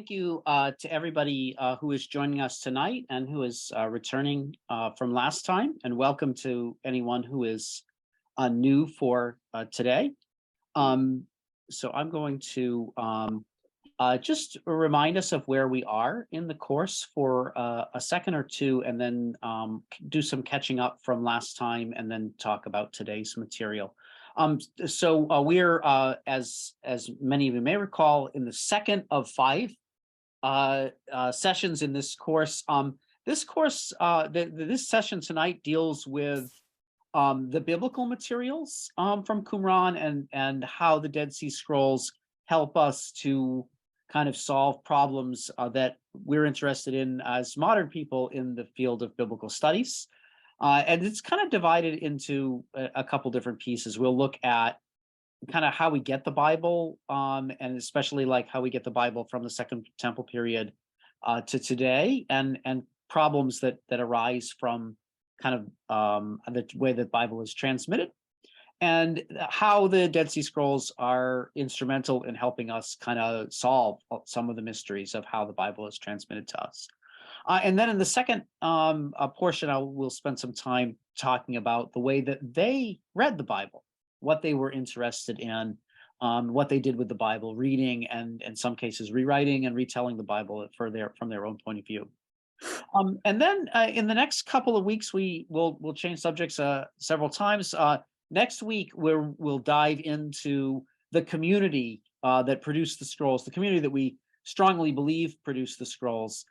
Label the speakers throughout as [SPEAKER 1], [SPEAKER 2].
[SPEAKER 1] thank you to everybody who is joining us tonight and who is returning from last time, and welcome to anyone who is new for today. So I'm going to just remind us of where we are in the course for a second or two, and then do some catching up from last time, and then talk about today's material. So we're, as many of you may recall, in the second of 5 sessions in this course. This session tonight deals with the biblical materials from Qumran, and how the Dead Sea Scrolls help us to kind of solve problems that we're interested in as modern people in the field of biblical studies. And it's kind of divided into a couple different pieces. We'll look at kind of how we get the Bible, and especially like how we get the Bible from the Second Temple period to today, and problems that arise from kind of the way that the Bible is transmitted, and how the Dead Sea Scrolls are instrumental in helping us kind of solve some of the mysteries of how the Bible is transmitted to us. And then in the second portion, we'll spend some time talking about the way that they read the Bible, what they were interested in, what they did with the Bible, reading and in some cases rewriting and retelling the Bible from their own point of view. And then in the next couple of weeks, we'll change subjects several times. Next week, we'll dive into the community that produced the scrolls, the community that we strongly believe produced the scrolls,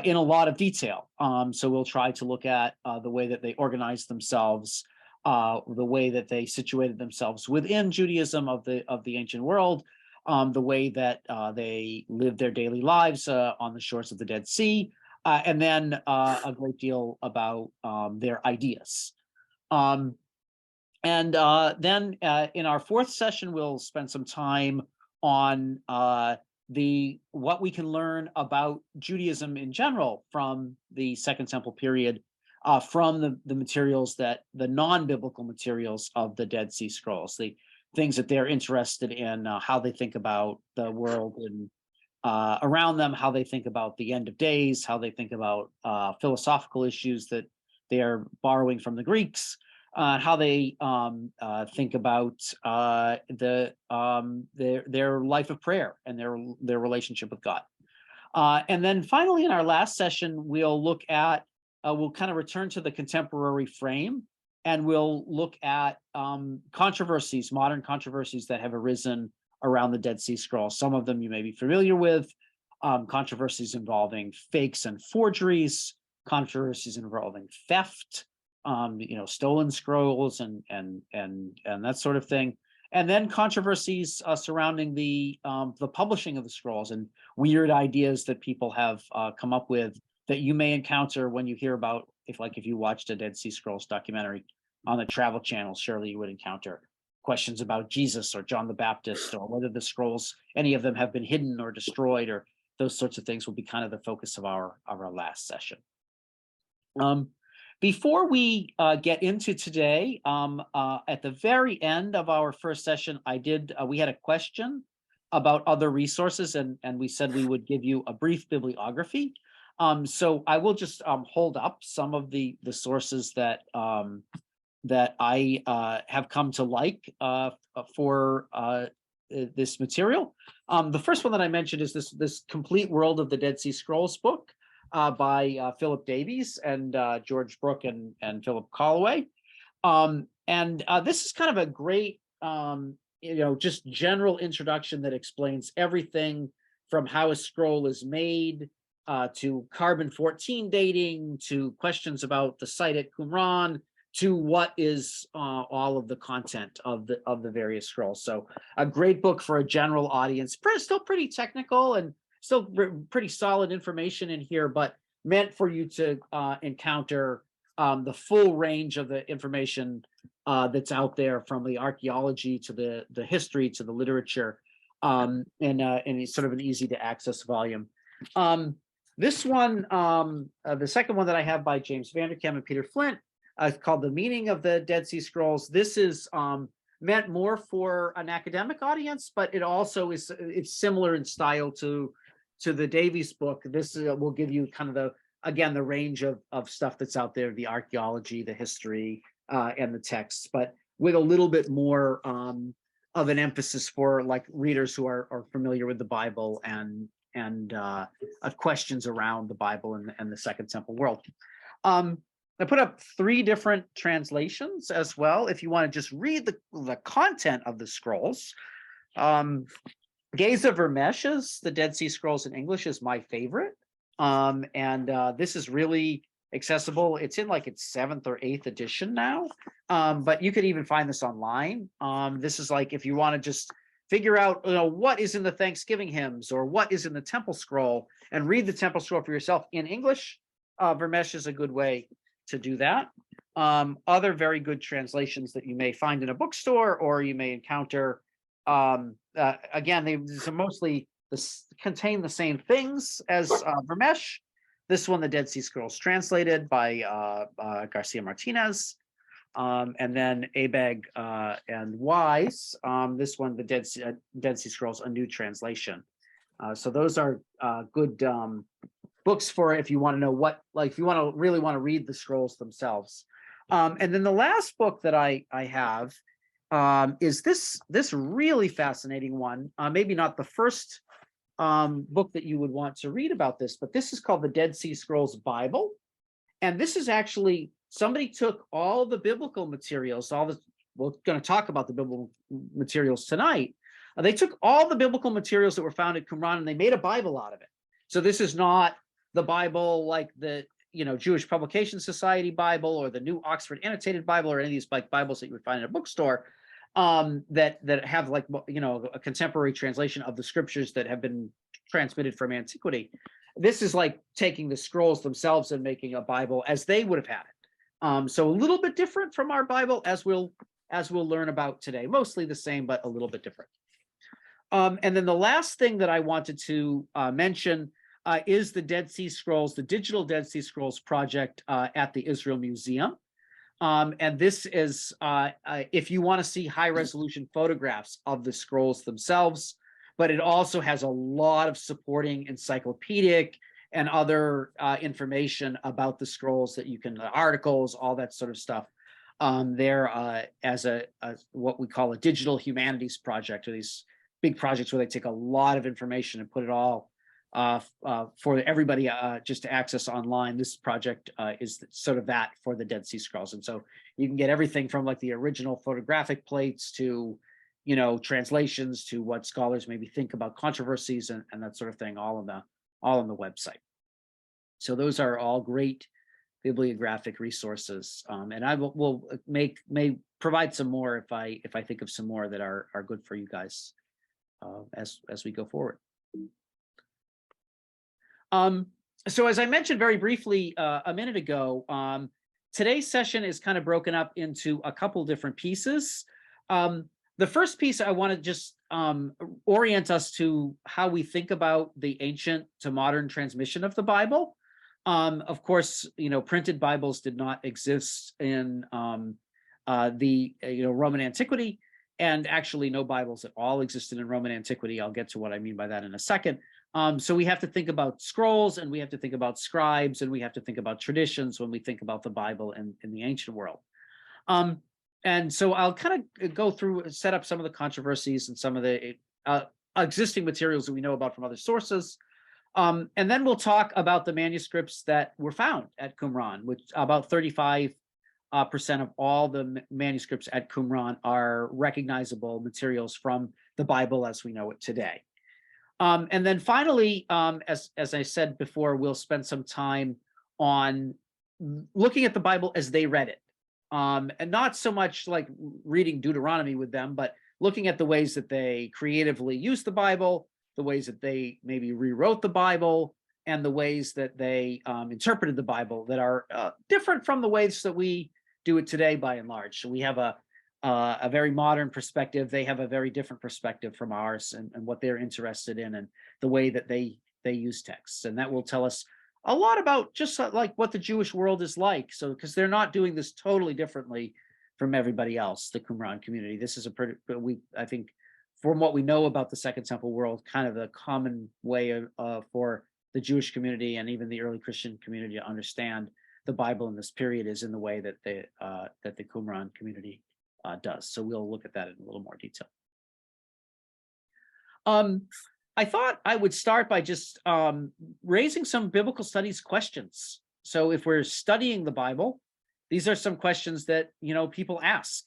[SPEAKER 1] in a lot of detail. So we'll try to look at the way that they organized themselves, the way that they situated themselves within Judaism of the ancient world, the way that they lived their daily lives on the shores of the Dead Sea, and then a great deal about their ideas. And then in our fourth session, we'll spend some time on what we can learn about Judaism in general from the Second Temple period, from the materials the non-biblical materials of the Dead Sea Scrolls, the things that they're interested in, how they think about the world and around them, how they think about the end of days, how they think about philosophical issues that they are borrowing from the Greeks, how they think about their life of prayer and their relationship with God. And then finally, in our last session, we'll look at, we'll kind of return to the contemporary frame, and we'll look at controversies, modern controversies that have arisen around the Dead Sea Scrolls. Some of them you may be familiar with, controversies involving fakes and forgeries, controversies involving theft, stolen scrolls and that sort of thing, and then controversies surrounding the publishing of the scrolls and weird ideas that people have come up with that you may encounter when you hear about, if you watched a Dead Sea Scrolls documentary on the Travel Channel. Surely you would encounter questions about Jesus or John the Baptist, or whether the scrolls, any of them, have been hidden or destroyed, or those sorts of things will be kind of the focus of our last session. Before we get into today, at the very end of our first session, we had a question about other resources, and we said we would give you a brief bibliography. So I will just hold up some of the sources that I have come to like for this material. The first one that I mentioned is this Complete World of the Dead Sea Scrolls book by Philip Davies and George Brooke and Philip Callaway. And this is kind of a great, just general introduction that explains everything from how a scroll is made, to carbon-14 dating, to questions about the site at Qumran, to what is all of the content of the various scrolls. So a great book for a general audience, still pretty technical and still pretty solid information in here, but meant for you to encounter the full range of the information that's out there, from the archaeology to the history to the literature, in sort of an easy to access volume. This one, the second one that I have by James Vanderkam and Peter Flint, called The Meaning of the Dead Sea Scrolls. This is meant more for an academic audience, but it also it's similar in style to to the Davies book, this will give you kind of the range of stuff that's out there, the archaeology, the history, and the texts, but with a little bit more of an emphasis for like readers who are familiar with the Bible and questions around the Bible and the Second Temple world. I put up 3 different translations as well, if you want to just read the content of the scrolls. Geza Vermesh's The Dead Sea Scrolls in English is my favorite. This is really accessible. It's in like its 7th or 8th edition now, but you could even find this online. This is like if you want to just figure out, what is in the Thanksgiving hymns or what is in the Temple Scroll, and read the Temple Scroll for yourself in English. Vermesh is a good way to do that. Other very good translations that you may find in a bookstore or you may encounter. Again, these are mostly contain the same things as Vermesh. This one, The Dead Sea Scrolls Translated by Garcia Martinez. And then Abegg and Wise. This one, The Dead Sea Scrolls, a new translation. So those are good books for if you want to know what, like if you want to really want to read the scrolls themselves. And then the last book that I have is this really fascinating one. Maybe not the first book that you would want to read about this, but this is called The Dead Sea Scrolls Bible. And this is actually, somebody took all the biblical materials, we're going to talk about the biblical materials tonight. They took all the biblical materials that were found at Qumran and they made a Bible out of it. So this is not the Bible like the Jewish Publication Society Bible or the New Oxford Annotated Bible or any of these like Bibles that you would find in a bookstore that have like a contemporary translation of the scriptures that have been transmitted from antiquity. This is like taking the scrolls themselves and making a Bible as they would have had it. So a little bit different from our Bible, as we'll learn about today. Mostly the same, but a little bit different. And then the last thing that I wanted to mention is the Dead Sea Scrolls, the Digital Dead Sea Scrolls project at the Israel Museum. And this is, if you want to see high resolution photographs of the scrolls themselves, but it also has a lot of supporting encyclopedic and other information about the scrolls that you can, articles, all that sort of stuff. There as what we call a digital humanities project, or these big projects where they take a lot of information and put it all for everybody just to access online. This project is sort of that for the Dead Sea Scrolls. And so you can get everything from like the original photographic plates to, translations to what scholars maybe think about controversies and that sort of thing, all on the website. So those are all great bibliographic resources. And I may provide some more if I think of some more that are good for you guys as we go forward. So as I mentioned very briefly a minute ago, today's session is kind of broken up into a couple different pieces. The first piece, I want to just orient us to how we think about the ancient to modern transmission of the Bible. Of course, printed Bibles did not exist in the Roman antiquity, and actually no Bibles at all existed in Roman antiquity. I'll get to what I mean by that in a second. So we have to think about scrolls, and we have to think about scribes, and we have to think about traditions when we think about the Bible in the ancient world. And so I'll kind of go through, set up some of the controversies and some of the existing materials that we know about from other sources. And then we'll talk about the manuscripts that were found at Qumran, which about 35% of all the manuscripts at Qumran are recognizable materials from the Bible as we know it today. And then finally, as I said before, we'll spend some time on looking at the Bible as they read it. And not so much like reading Deuteronomy with them, but looking at the ways that they creatively used the Bible, the ways that they maybe rewrote the Bible, and the ways that they interpreted the Bible that are different from the ways that we do it today by and large. So we have a very modern perspective. They have a very different perspective from ours, and what they're interested in, and the way that they use texts. And that will tell us a lot about just like what the Jewish world is like. So because they're not doing this totally differently from everybody else, the Qumran community. This is I think from what we know about the Second Temple world, kind of the common way for the Jewish community and even the early Christian community to understand the Bible in this period is in the way that the Qumran community does. So we'll look at that in a little more detail. I thought I would start by just raising some biblical studies questions. So if we're studying the Bible, these are some questions that people ask,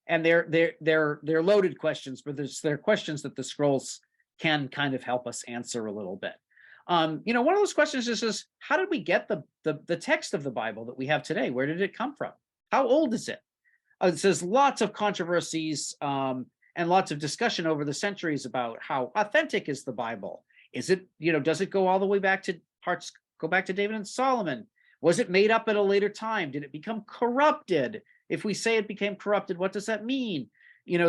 [SPEAKER 1] and they're loaded questions, but they're questions that the scrolls can kind of help us answer a little bit. One of those questions is how did we get the text of the Bible that we have today? Where did it come from? How old is it? It says lots of controversies and lots of discussion over the centuries about how authentic is the Bible. Is it, does it go all the way back to go back to David and Solomon? Was it made up at a later time? Did it become corrupted? If we say it became corrupted, what does that mean?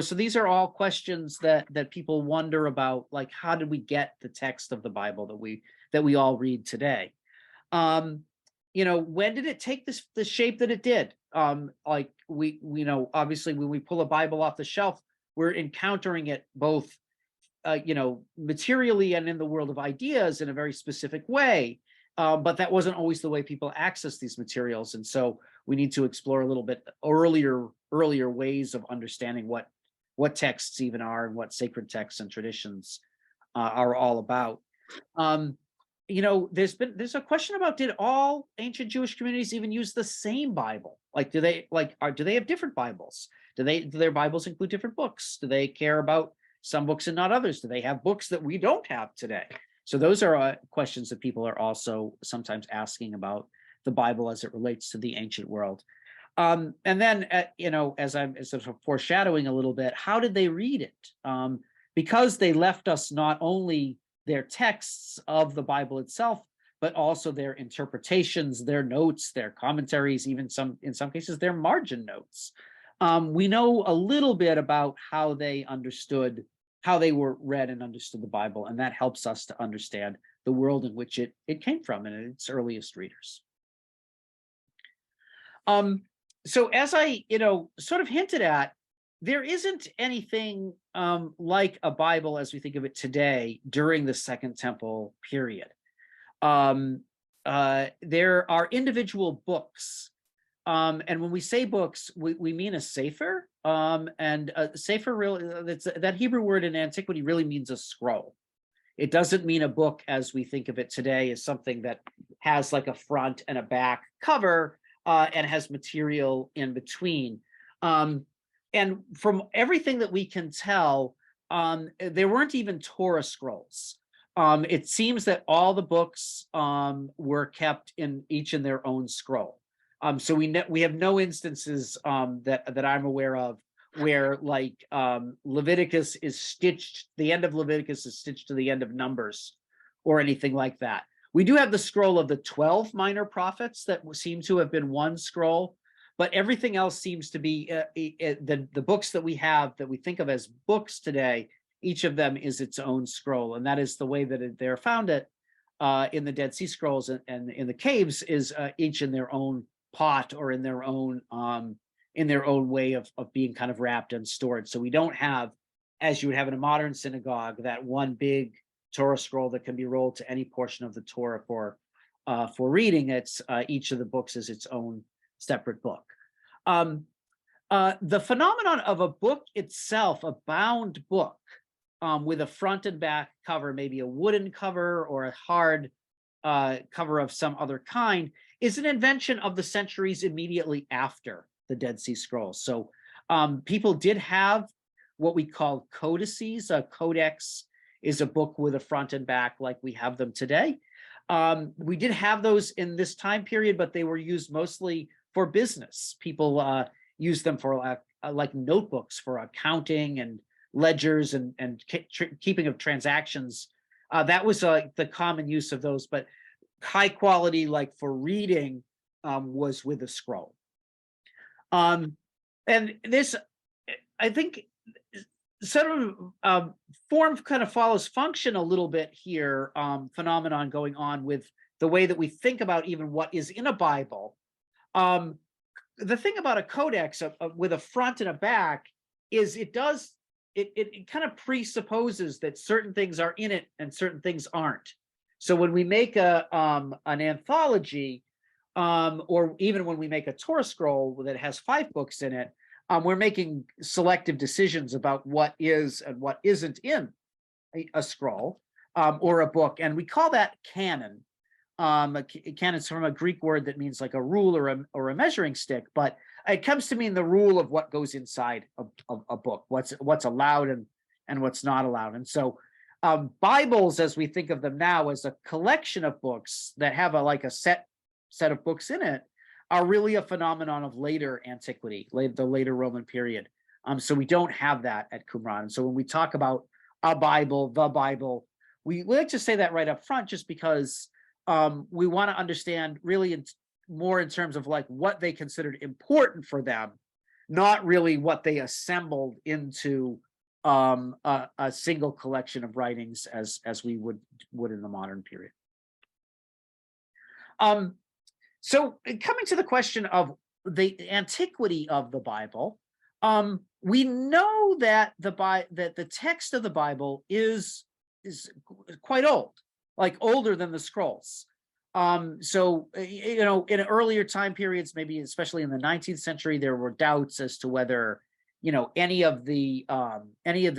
[SPEAKER 1] So these are all questions that people wonder about, like how did we get the text of the Bible that we all read today? When did it take the shape that it did? Like we obviously when we pull a Bible off the shelf, we're encountering it both, materially and in the world of ideas in a very specific way. But that wasn't always the way people access these materials. And so we need to explore a little bit earlier ways of understanding what texts even are and what sacred texts and traditions are all about. There's a question about, did all ancient Jewish communities even use the same Bible? Like, do they have different Bibles? Do their Bibles include different books? Do they care about some books and not others? Do they have books that we don't have today? So those are questions that people are also sometimes asking about the Bible as it relates to the ancient world. And then, as I'm sort of foreshadowing a little bit, how did they read it? Because they left us not only their texts of the Bible itself, but also their interpretations, their notes, their commentaries, even in some cases, their margin notes. We know a little bit about how they were read and understood the Bible, and that helps us to understand the world in which it came from and its earliest readers. So as I, sort of hinted at, there isn't anything like a Bible as we think of it today during the Second Temple period. There are individual books. And when we say books, we mean a sefer. And a sefer, really, that Hebrew word in antiquity really means a scroll. It doesn't mean a book as we think of it today as something that has like a front and a back cover and has material in between. And from everything that we can tell, there weren't even Torah scrolls. It seems that all the books were kept each in their own scroll. So we have no instances that I'm aware of where like Leviticus is stitched, the end of Leviticus is stitched to the end of Numbers or anything like that. We do have the scroll of the 12 minor prophets that seem to have been one scroll, but everything else seems to be the books that we have that we think of as books today. Each of them is its own scroll, and that is the way that they're found in the Dead Sea Scrolls and in the caves is each in their own pot or in their own way of being kind of wrapped and stored. So we don't have, as you would have in a modern synagogue, that one big Torah scroll that can be rolled to any portion of the Torah for reading. It's each of the books is its own separate book. The phenomenon of a book itself, a bound book with a front and back cover, maybe a wooden cover or a hard cover of some other kind, is an invention of the centuries immediately after the Dead Sea Scrolls. So people did have what we call codices. A codex is a book with a front and back like we have them today. We did have those in this time period, but they were used mostly for business. People used them for like notebooks for accounting and ledgers and keeping of transactions. That was the common use of those, but high quality, like for reading, was with a scroll. And this, I think, sort of form kind of follows function a little bit here, phenomenon going on with the way that we think about even what is in a Bible. The thing about a codex with a front and a back is it does it kind of presupposes that certain things are in it and certain things aren't. So when we make an anthology, or even when we make a Torah scroll that has 5 books in it, we're making selective decisions about what is and what isn't in a scroll or a book, and we call that canon. Canon's from a Greek word that means like a rule or a measuring stick, but it comes to mean the rule of what goes inside a book, what's allowed and what's not allowed. And so Bibles, as we think of them now, as a collection of books that have a set of books in it, are really a phenomenon of later antiquity, the later Roman period. So we don't have that at Qumran. And so when we talk about a Bible, the Bible, we like to say that right up front, just because we want to understand really more in terms of like what they considered important for them, not really what they assembled into a single collection of writings as we would in the modern period. So coming to the question of the antiquity of the Bible, we know that the text of the Bible is quite old, like older than the scrolls. So in earlier time periods, maybe especially in the 19th century, there were doubts as to whether any of the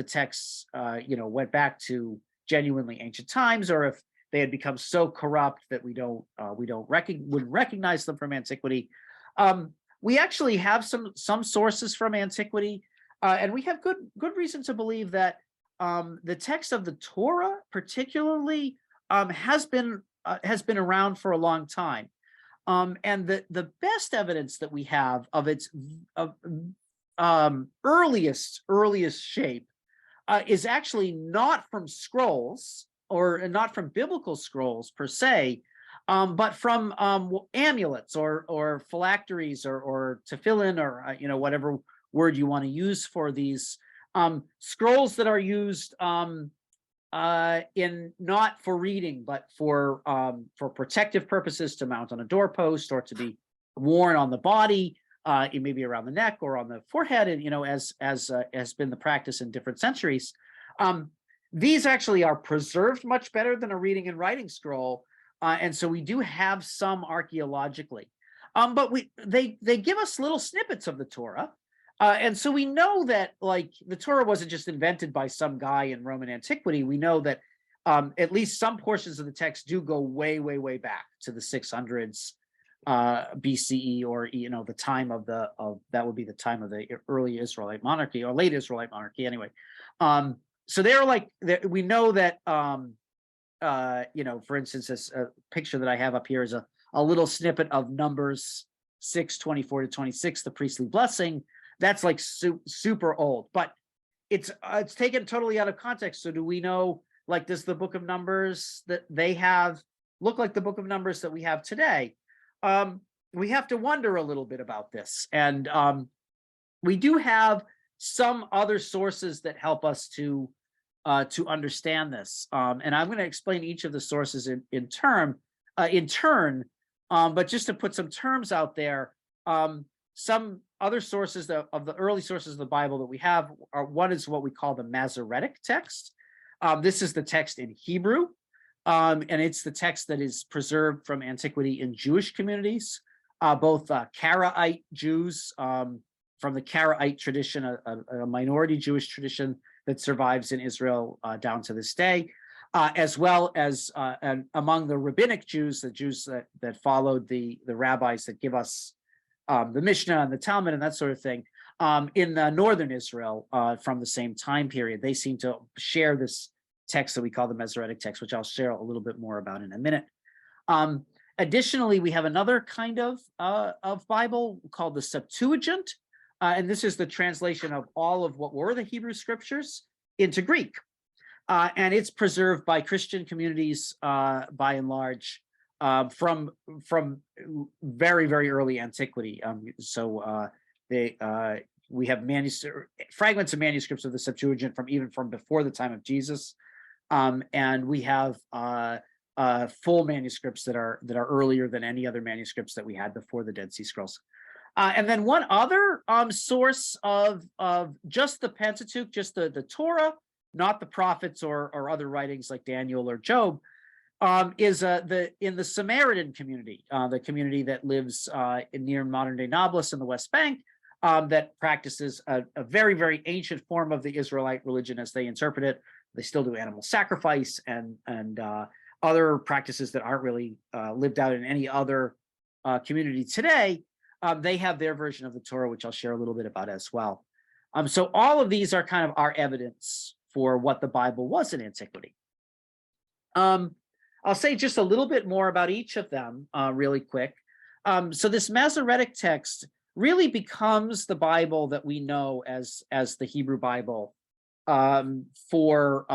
[SPEAKER 1] texts went back to genuinely ancient times, or if they had become so corrupt that we wouldn't recognize them from antiquity. We actually have some sources from antiquity, and we have good reason to believe that the text of the Torah, particularly, has been around for a long time. And the best evidence that we have of its earliest shape is actually not from scrolls, or not from biblical scrolls per se, but from amulets or phylacteries or tefillin, or whatever word you want to use for these scrolls that are used in not for reading, but for protective purposes, to mount on a doorpost or to be worn on the body, maybe around the neck or on the forehead, and as has been the practice in different centuries. These actually are preserved much better than a reading and writing scroll, and so we do have some archaeologically, but they give us little snippets of the Torah, and so we know that like the Torah wasn't just invented by some guy in Roman antiquity. We know that at least some portions of the text do go way back to the 600s BCE, or the time of that would be the time of the early Israelite monarchy, or late Israelite monarchy anyway. So we know that, for instance, this picture that I have up here is a little snippet of Numbers 6:24 to 26, the priestly blessing. That's like super old, but it's taken totally out of context. So do we know, like, does the book of Numbers that they have look like the book of Numbers that we have today? We have to wonder a little bit about this. And we do have some other sources that help us to understand this. And I'm going to explain each of the sources in turn. But just to put some terms out there, some other sources of the early sources of the Bible that we have one is what we call the Masoretic text. This is the text in Hebrew, and it's the text that is preserved from antiquity in Jewish communities, both Karaite Jews from the Karaite tradition, a minority Jewish tradition that survives in Israel down to this day, as well as among the rabbinic Jews, the Jews that followed the rabbis that give us the Mishnah and the Talmud and that sort of thing, in northern Israel from the same time period. They seem to share this text that we call the Masoretic text, which I'll share a little bit more about in a minute. Additionally, we have another kind of Bible called the Septuagint, and this is the translation of all of what were the Hebrew scriptures into Greek, and it's preserved by Christian communities by and large from very early antiquity. We have fragments of manuscripts of the Septuagint from before the time of Jesus, and we have full manuscripts that are earlier than any other manuscripts that we had before the Dead Sea Scrolls. And then one other source of just the Pentateuch, just the Torah, not the prophets or other writings like Daniel or Job, is in the Samaritan community, the community that lives near modern day Nablus in the West Bank, that practices a very, very ancient form of the Israelite religion as they interpret it. They still do animal sacrifice and other practices that aren't really lived out in any other community today. They have their version of the Torah, which I'll share a little bit about as well. So all of these are kind of our evidence for what the Bible was in antiquity. I'll say just a little bit more about each of them really quick. So this Masoretic text really becomes the Bible that we know as the Hebrew Bible for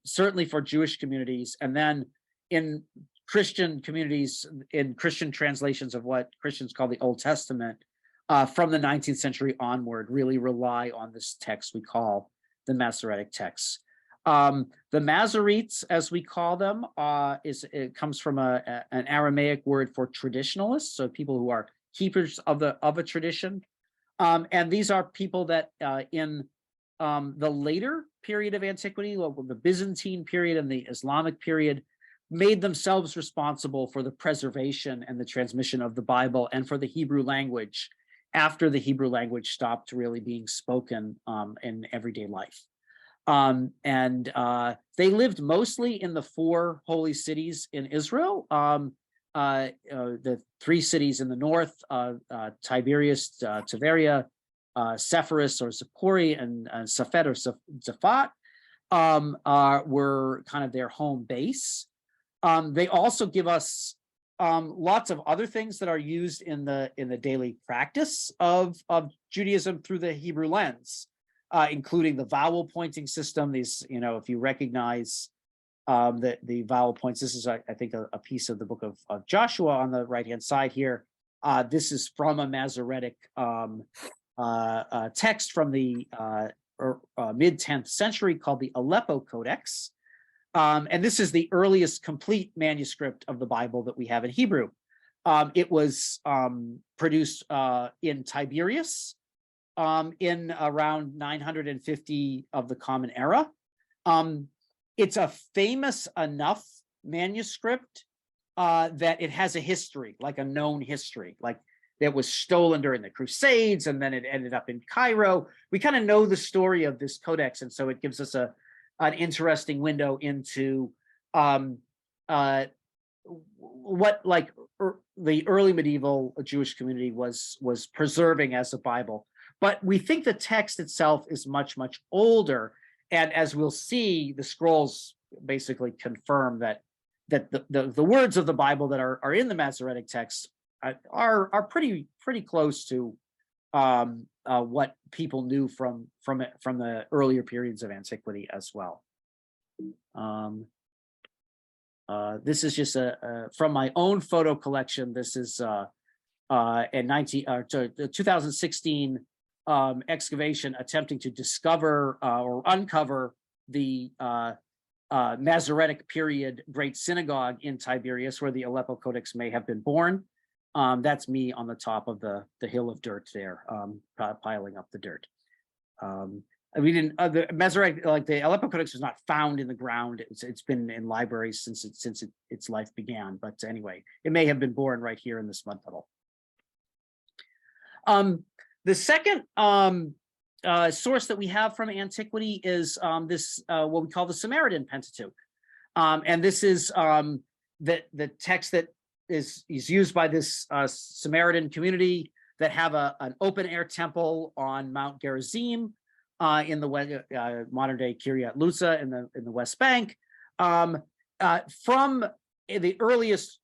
[SPEAKER 1] certainly for Jewish communities, and then in Christian communities, in Christian translations of what Christians call the Old Testament, from the 19th century onward, really rely on this text we call the Masoretic texts. The Masoretes, as we call them, it comes from an Aramaic word for traditionalists, so people who are keepers of a tradition. And these are people that in the later period of antiquity, the Byzantine period and the Islamic period, made themselves responsible for the preservation and the transmission of the Bible and for the Hebrew language after the Hebrew language stopped really being spoken in everyday life. They lived mostly in the 4 holy cities in Israel, the 3 cities in the north, Tiberias, Tiberia, Sepphoris or Zippori, and Safed or Zafat were kind of their home base. They also give us lots of other things that are used in the daily practice of Judaism through the Hebrew lens, including the vowel pointing system. These, if you recognize the vowel points, this is, I think, a piece of the book of Joshua on the right-hand side here. This is from a Masoretic text from the mid-10th century called the Aleppo Codex. And this is the earliest complete manuscript of the Bible that we have in Hebrew. It was produced in Tiberias in around 950 of the Common Era. It's a famous enough manuscript that it has a history, like a known history, like that was stolen during the Crusades, and then it ended up in Cairo. We kind of know the story of this codex, and so it gives us an interesting window into what the early medieval Jewish community was preserving as a Bible. But we think the text itself is much, much older. And as we'll see, the scrolls basically confirm that the words of the Bible that are in the Masoretic text are pretty close to what people knew from the earlier periods of antiquity as well. This is just from my own photo collection. This is a 2016 excavation attempting to discover or uncover the Masoretic period Great Synagogue in Tiberias, where the Aleppo Codex may have been born. That's me on the top of the hill of dirt there, piling up the dirt. We didn't the Masoretic, like the Aleppo Codex, was not found in the ground. It's been in libraries since its life began. But anyway, it may have been born right here in this mud puddle. The second source that we have from antiquity is this what we call the Samaritan Pentateuch, and this is the text that is used by this Samaritan community that have an open air temple on Mount Gerizim in the modern day Kiryat Luza in the West Bank. From the earliest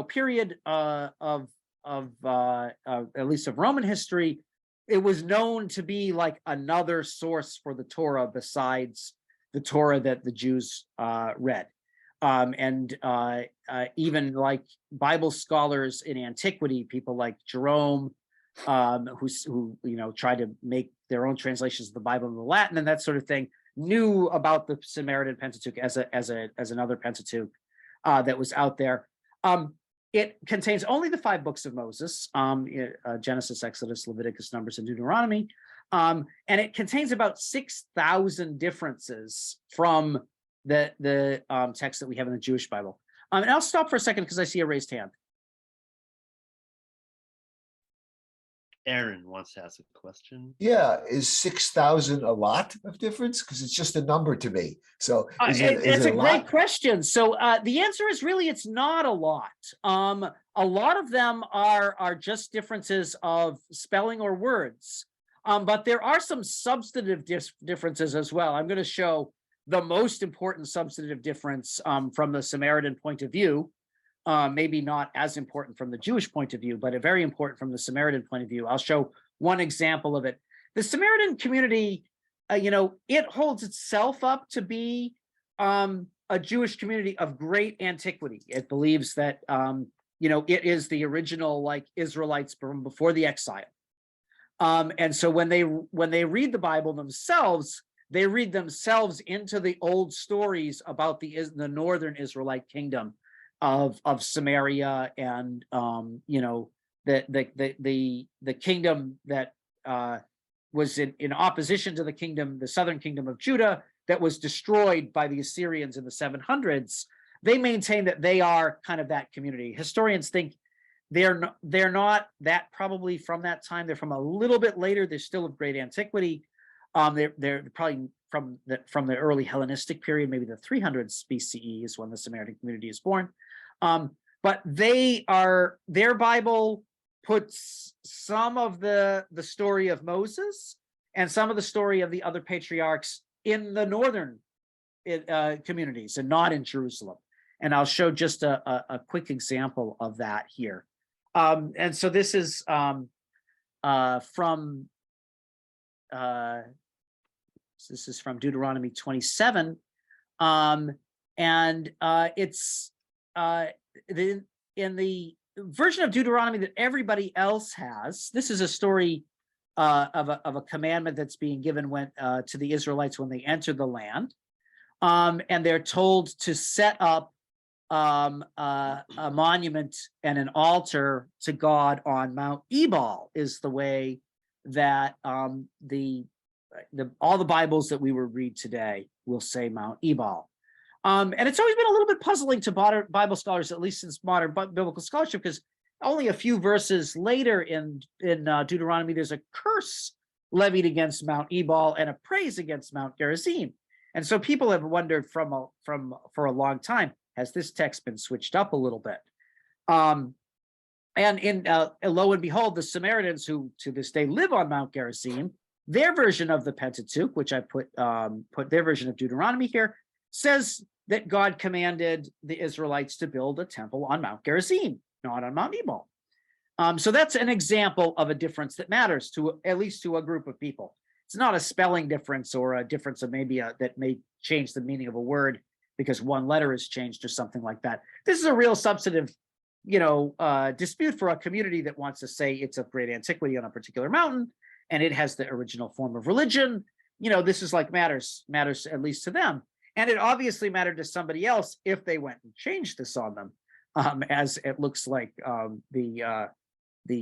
[SPEAKER 1] period of at least of Roman history, it was known to be like another source for the Torah besides the Torah that the Jews read. Even like Bible scholars in antiquity, people like Jerome, who tried to make their own translations of the Bible in the Latin and that sort of thing, knew about the Samaritan Pentateuch as another Pentateuch that was out there. it contains only the 5 books of Moses, Genesis, Exodus, Leviticus, Numbers, and Deuteronomy. And it contains about 6,000 differences from the text that we have in the Jewish Bible. And I'll stop for a second because I see a raised hand.
[SPEAKER 2] Aaron wants to ask a question.
[SPEAKER 3] Yeah, is 6,000 a lot of difference? Because it's just a number to me. So
[SPEAKER 1] it's a great question. So the answer is really it's not a lot. A lot of them are just differences of spelling or words, but there are some substantive differences as well. I'm going to show the most important substantive difference from the Samaritan point of view. Maybe not as important from the Jewish point of view, but very important from the Samaritan point of view. I'll show one example of it. The Samaritan community, it holds itself up to be a Jewish community of great antiquity. It believes that, it is the original Israelites from before the exile. And so when they read the Bible themselves, they read themselves into the old stories about the northern Israelite kingdom of Samaria, and the kingdom that was in opposition to the southern kingdom of Judah, that was destroyed by the Assyrians in the 700s. They maintain that they are kind of that community. Historians think they're not that probably from that time. They're from a little bit later. They're still of great antiquity. They're probably from the early Hellenistic period, maybe the 300s BCE is when the Samaritan community is born. But their Bible puts some of the story of Moses and some of the story of the other patriarchs in the northern communities and not in Jerusalem. And I'll show just a quick example of that here. And so this is from Deuteronomy 27, and it's in the version of Deuteronomy that everybody else has. This is a story of a commandment that's being given to the Israelites when they enter the land, and they're told to set up a monument and an altar to God on Mount Ebal. Is the way that all the Bibles that we will read today will say Mount Ebal. And it's always been a little bit puzzling to modern Bible scholars, at least since modern biblical scholarship, because only a few verses later in Deuteronomy, there's a curse levied against Mount Ebal and a praise against Mount Gerizim. And so people have wondered for a long time, has this text been switched up a little bit? And lo and behold, the Samaritans, who to this day live on Mount Gerizim, their version of the Pentateuch, which I put their version of Deuteronomy here, says that God commanded the Israelites to build a temple on Mount Gerizim, not on Mount Ebal. So that's an example of a difference that matters at least to a group of people. It's not a spelling difference or a difference of that may change the meaning of a word because one letter is changed or something like that. This is a real substantive, dispute for a community that wants to say it's of great antiquity on a particular mountain and it has the original form of religion. This is matters at least to them. And it obviously mattered to somebody else if they went and changed this on them, as it looks like the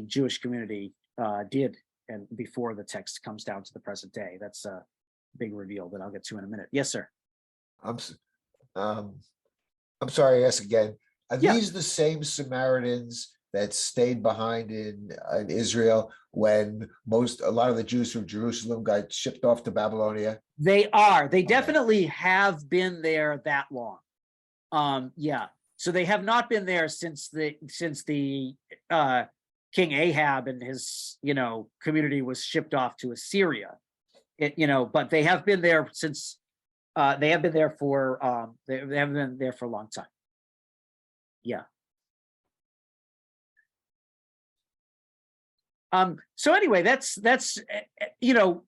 [SPEAKER 1] Jewish community did, and before the text comes down to the present day. That's a big reveal that I'll get to in a minute. Yes, sir.
[SPEAKER 3] I'm sorry, I ask again. Are
[SPEAKER 1] Yeah.
[SPEAKER 3] these the same Samaritans that stayed behind in Israel when a lot of the Jews from Jerusalem got shipped off to Babylonia?
[SPEAKER 1] They are. They definitely have been there that long. Yeah. So they have not been there since the King Ahab and his community was shipped off to Assyria. But they have been there since. They have been there for they have been there for a long time. Yeah. So anyway, that's a little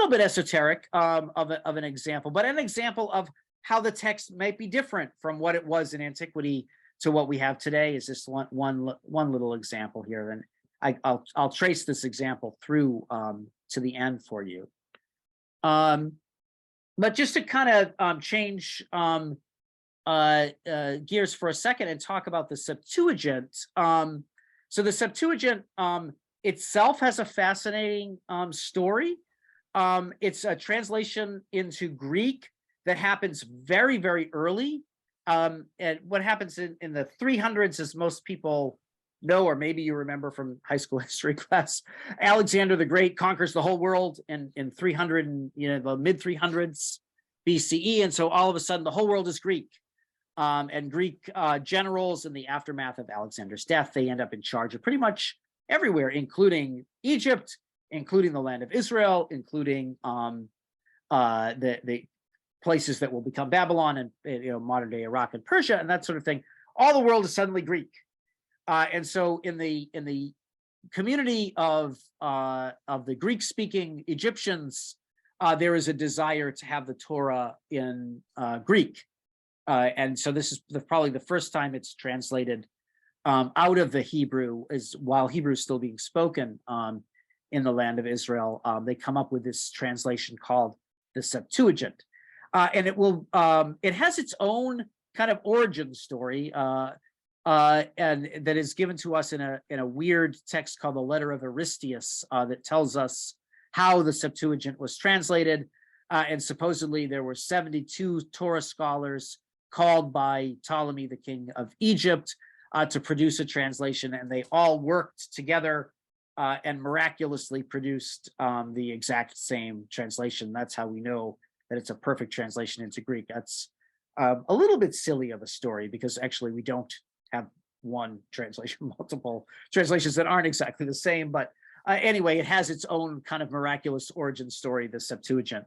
[SPEAKER 1] bit esoteric of an example, but an example of how the text might be different from what it was in antiquity to what we have today. Is just one little example here, and I'll trace this example through to the end for you. But just to kind of change gears for a second and talk about the Septuagint. So the Septuagint itself has a fascinating story. It's a translation into Greek that happens very, very early. And what happens in the 300s, as most people know, or maybe you remember from high school history class, Alexander the Great conquers the whole world in 300 and the mid 300s BCE, and so all of a sudden the whole world is Greek. And Greek generals, in the aftermath of Alexander's death, they end up in charge of pretty much everywhere, including Egypt, including the land of Israel, including the places that will become Babylon and modern day Iraq and Persia and that sort of thing. All the world is suddenly Greek, and so in the community of the Greek-speaking Egyptians, there is a desire to have the Torah in Greek, and so this is probably the first time it's translated out of the Hebrew, is while Hebrew is still being spoken in the land of Israel. They come up with this translation called the Septuagint. And it has its own kind of origin story, and that is given to us in a weird text called the Letter of Aristeas, that tells us how the Septuagint was translated. And supposedly there were 72 Torah scholars called by Ptolemy, the king of Egypt, to produce a translation, and they all worked together and miraculously produced the exact same translation. That's how we know that it's a perfect translation into Greek. That's a little bit silly of a story, because actually we don't have one translation, multiple translations that aren't exactly the same. But anyway, it has its own kind of miraculous origin story, the Septuagint.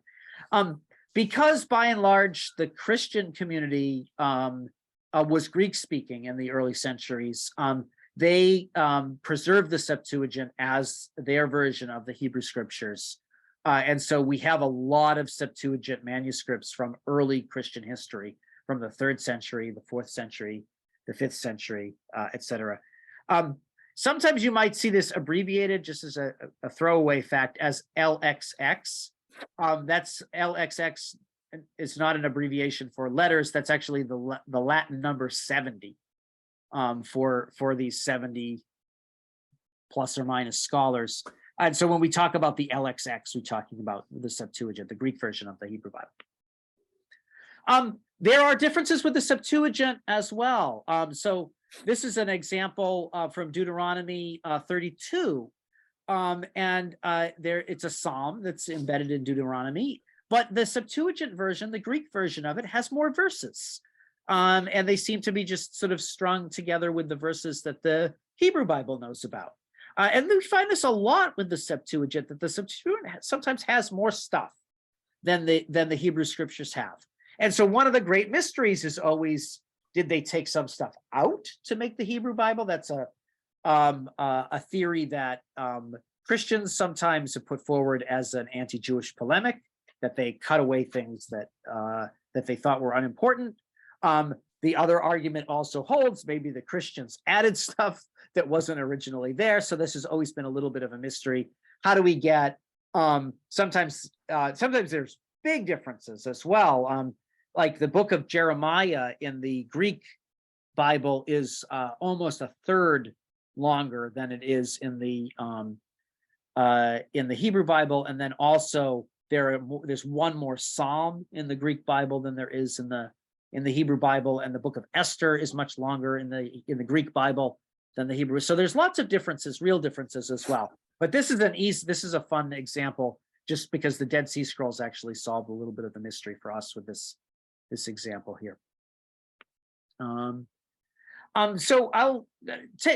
[SPEAKER 1] Because by and large, the Christian community was Greek-speaking in the early centuries, they preserved the Septuagint as their version of the Hebrew scriptures. And so we have a lot of Septuagint manuscripts from early Christian history, from the 3rd century, the 4th century, the 5th century, etc. Sometimes you might see this abbreviated, just as a throwaway fact, as LXX. That's LXX is not an abbreviation for letters. That's actually the Latin number 70 for these 70 plus or minus scholars. And so when we talk about the LXX, we're talking about the Septuagint, the Greek version of the Hebrew Bible. There are differences with the Septuagint as well. So this is an example from Deuteronomy 32. It's a psalm that's embedded in Deuteronomy, but the Septuagint version, the Greek version of it, has more verses. And they seem to be just sort of strung together with the verses that the Hebrew Bible knows about. And we find this a lot with the Septuagint, that the Septuagint sometimes has more stuff than the Hebrew scriptures have. And so one of the great mysteries is always, did they take some stuff out to make the Hebrew Bible? That's a theory that Christians sometimes have put forward as an anti-Jewish polemic, that they cut away things that they thought were unimportant. The other argument also holds, maybe the Christians added stuff that wasn't originally there. So this has always been a little bit of a mystery. How do we get, sometimes there's big differences as well. Like the book of Jeremiah in the Greek Bible is almost a third longer than it is in the Hebrew Bible. And then also there's one more psalm in the Greek Bible than there is in the Hebrew Bible, and the book of Esther is much longer in the Greek Bible than the Hebrew. So there's lots of differences, real differences as well. But this is a fun example, just because the Dead Sea Scrolls actually solved a little bit of the mystery for us with this example here. So I'll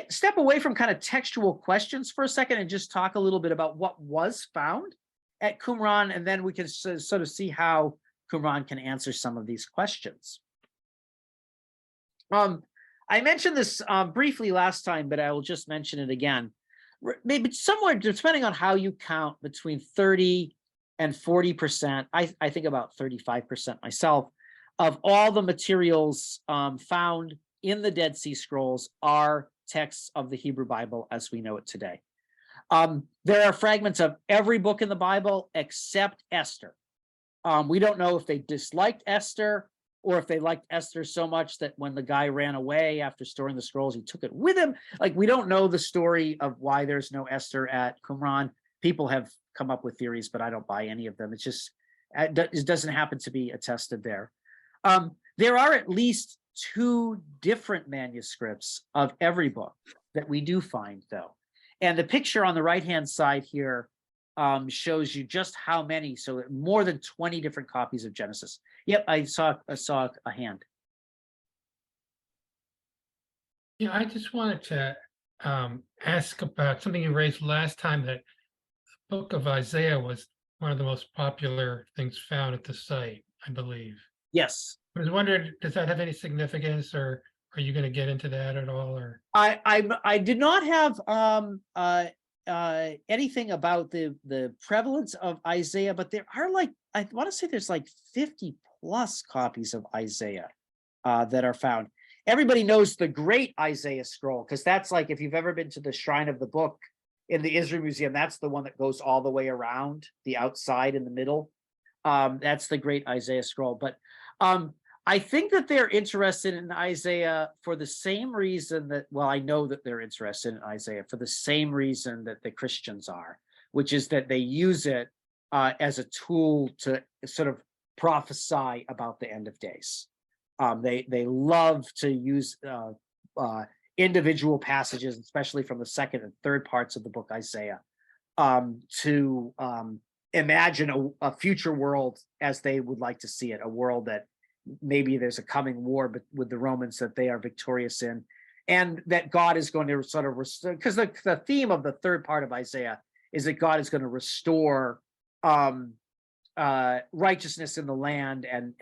[SPEAKER 1] step away from kind of textual questions for a second and just talk a little bit about what was found at Qumran, and then we can sort of see how Qumran can answer some of these questions. I mentioned this briefly last time, but I will just mention it again. Maybe somewhere, depending on how you count, between 30 and 40%, I think about 35% myself, of all the materials found in the Dead Sea Scrolls are texts of the Hebrew Bible as we know it today. There are fragments of every book in the Bible except Esther. We don't know if they disliked Esther or if they liked Esther so much that when the guy ran away after storing the scrolls, he took it with him. Like, we don't know the story of why there's no Esther at Qumran. People have come up with theories, but I don't buy any of them. It's just, it doesn't happen to be attested there. There are at least 2 different manuscripts of every book that we do find, though. And the picture on the right-hand side here shows you just how many. So more than 20 different copies of Genesis. Yep, I saw a hand.
[SPEAKER 2] Yeah, I just wanted to ask about something you raised last time, that the book of Isaiah was one of the most popular things found at the site, I believe.
[SPEAKER 1] Yes.
[SPEAKER 2] I was wondering, does that have any significance, or are you going to get into that at all? Or
[SPEAKER 1] I did not have anything about the prevalence of Isaiah, but there are, like, I want to say there's like 50 plus copies of Isaiah that are found. Everybody knows the Great Isaiah Scroll, because that's, like, if you've ever been to the Shrine of the Book in the Israel Museum, that's the one that goes all the way around the outside in the middle. That's the Great Isaiah Scroll. But I think that they're interested in Isaiah for the same reason that, well, I know that they're interested in Isaiah for the same reason that the Christians are, which is that they use it as a tool to sort of prophesy about the end of days. They love to use individual passages, especially from the second and third parts of the book Isaiah, to imagine a future world as they would like to see it, a world that maybe there's a coming war with the Romans that they are victorious in, and that God is going to sort of restore, because the theme of the third part of Isaiah is that God is going to restore righteousness in the land and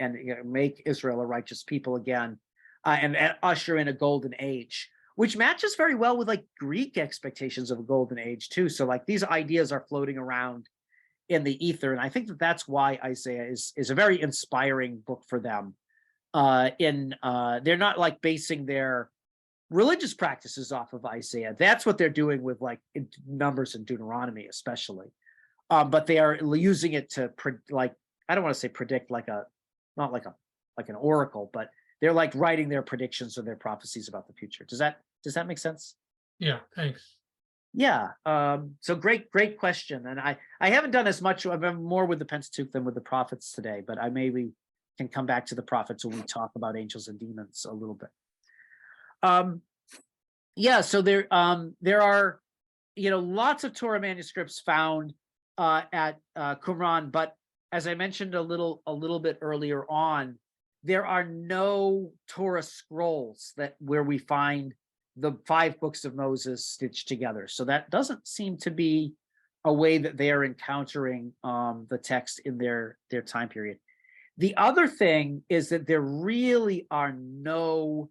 [SPEAKER 1] make Israel a righteous people again, and usher in a golden age, which matches very well with, like, Greek expectations of a golden age too. So, like, these ideas are floating around in the ether, and I think that that's why Isaiah is a very inspiring book for them. They're not, like, basing their religious practices off of Isaiah. That's what they're doing with, like, Numbers and Deuteronomy especially. But they are using it to, like, I don't want to say predict, like not like an oracle, but they're, like, writing their predictions or their prophecies about the future. Does that make sense?
[SPEAKER 2] yeah, thanks.
[SPEAKER 1] Yeah. So great question. And I haven't done as much. I've been more with the Pentateuch than with the prophets today, but I maybe can come back to the prophets when we talk about angels and demons a little bit. Yeah. So there are, lots of Torah manuscripts found at Qumran, but as I mentioned a little bit earlier on, there are no Torah scrolls where we find the 5 books of Moses stitched together. So that doesn't seem to be a way that they are encountering the text in their time period. The other thing is that there really are no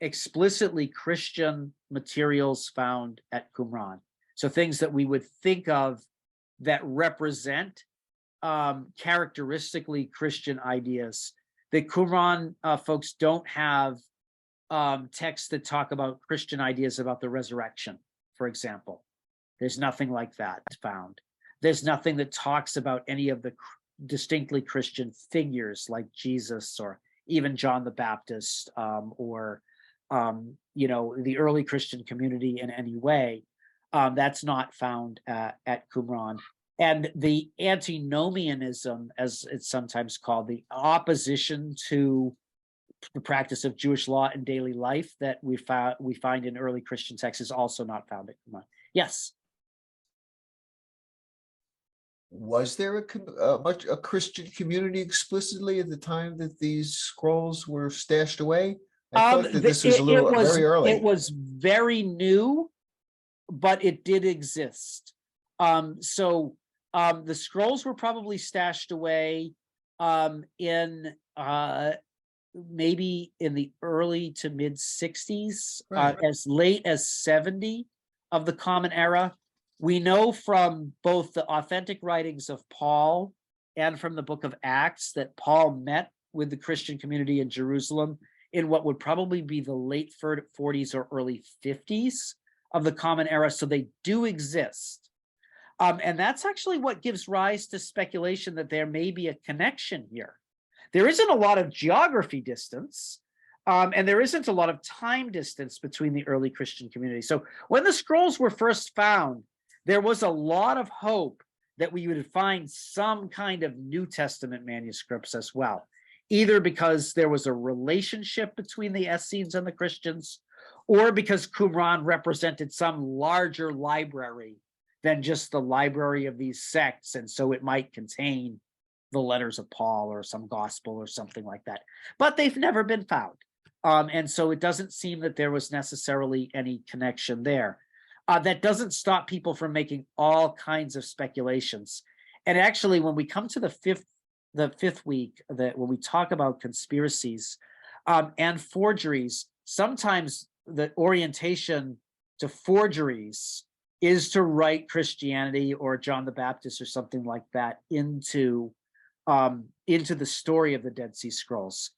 [SPEAKER 1] explicitly Christian materials found at Qumran. So things that we would think of that represent characteristically Christian ideas. The Qumran folks don't have texts that talk about Christian ideas about the resurrection, for example. There's nothing like that found. There's nothing that talks about any of the distinctly Christian figures like Jesus or even John the Baptist, or the early Christian community in any way. That's not found at Qumran. And the antinomianism, as it's sometimes called, the opposition to the practice of Jewish law in daily life that we find in early Christian texts, is also not found at Qumran. Yes.
[SPEAKER 3] Was there a Christian community explicitly at the time that these scrolls were stashed away? I thought that this was very early.
[SPEAKER 1] It was very new, but it did exist. So the scrolls were probably stashed away in maybe in the early to mid 60s,
[SPEAKER 3] Right.
[SPEAKER 1] as late as 70 of the Common Era. We know from both the authentic writings of Paul and from the book of Acts that Paul met with the Christian community in Jerusalem in what would probably be the late 40s or early 50s of the Common Era. So they do exist. And that's actually what gives rise to speculation that there may be a connection here, There isn't a lot of geography distance, and there isn't a lot of time distance between the early Christian community. So when the scrolls were first found, there was a lot of hope that we would find some kind of New Testament manuscripts as well, either because there was a relationship between the Essenes and the Christians, or because Qumran represented some larger library than just the library of these sects, and so it might contain the letters of Paul or some gospel or something like that. But they've never been found. And so it doesn't seem that there was necessarily any connection there. That doesn't stop people from making all kinds of speculations. And actually, when we come to the fifth week, that when we talk about conspiracies and forgeries, sometimes the orientation to forgeries is to write Christianity or John the Baptist or something like that into the story of the Dead Sea Scrolls.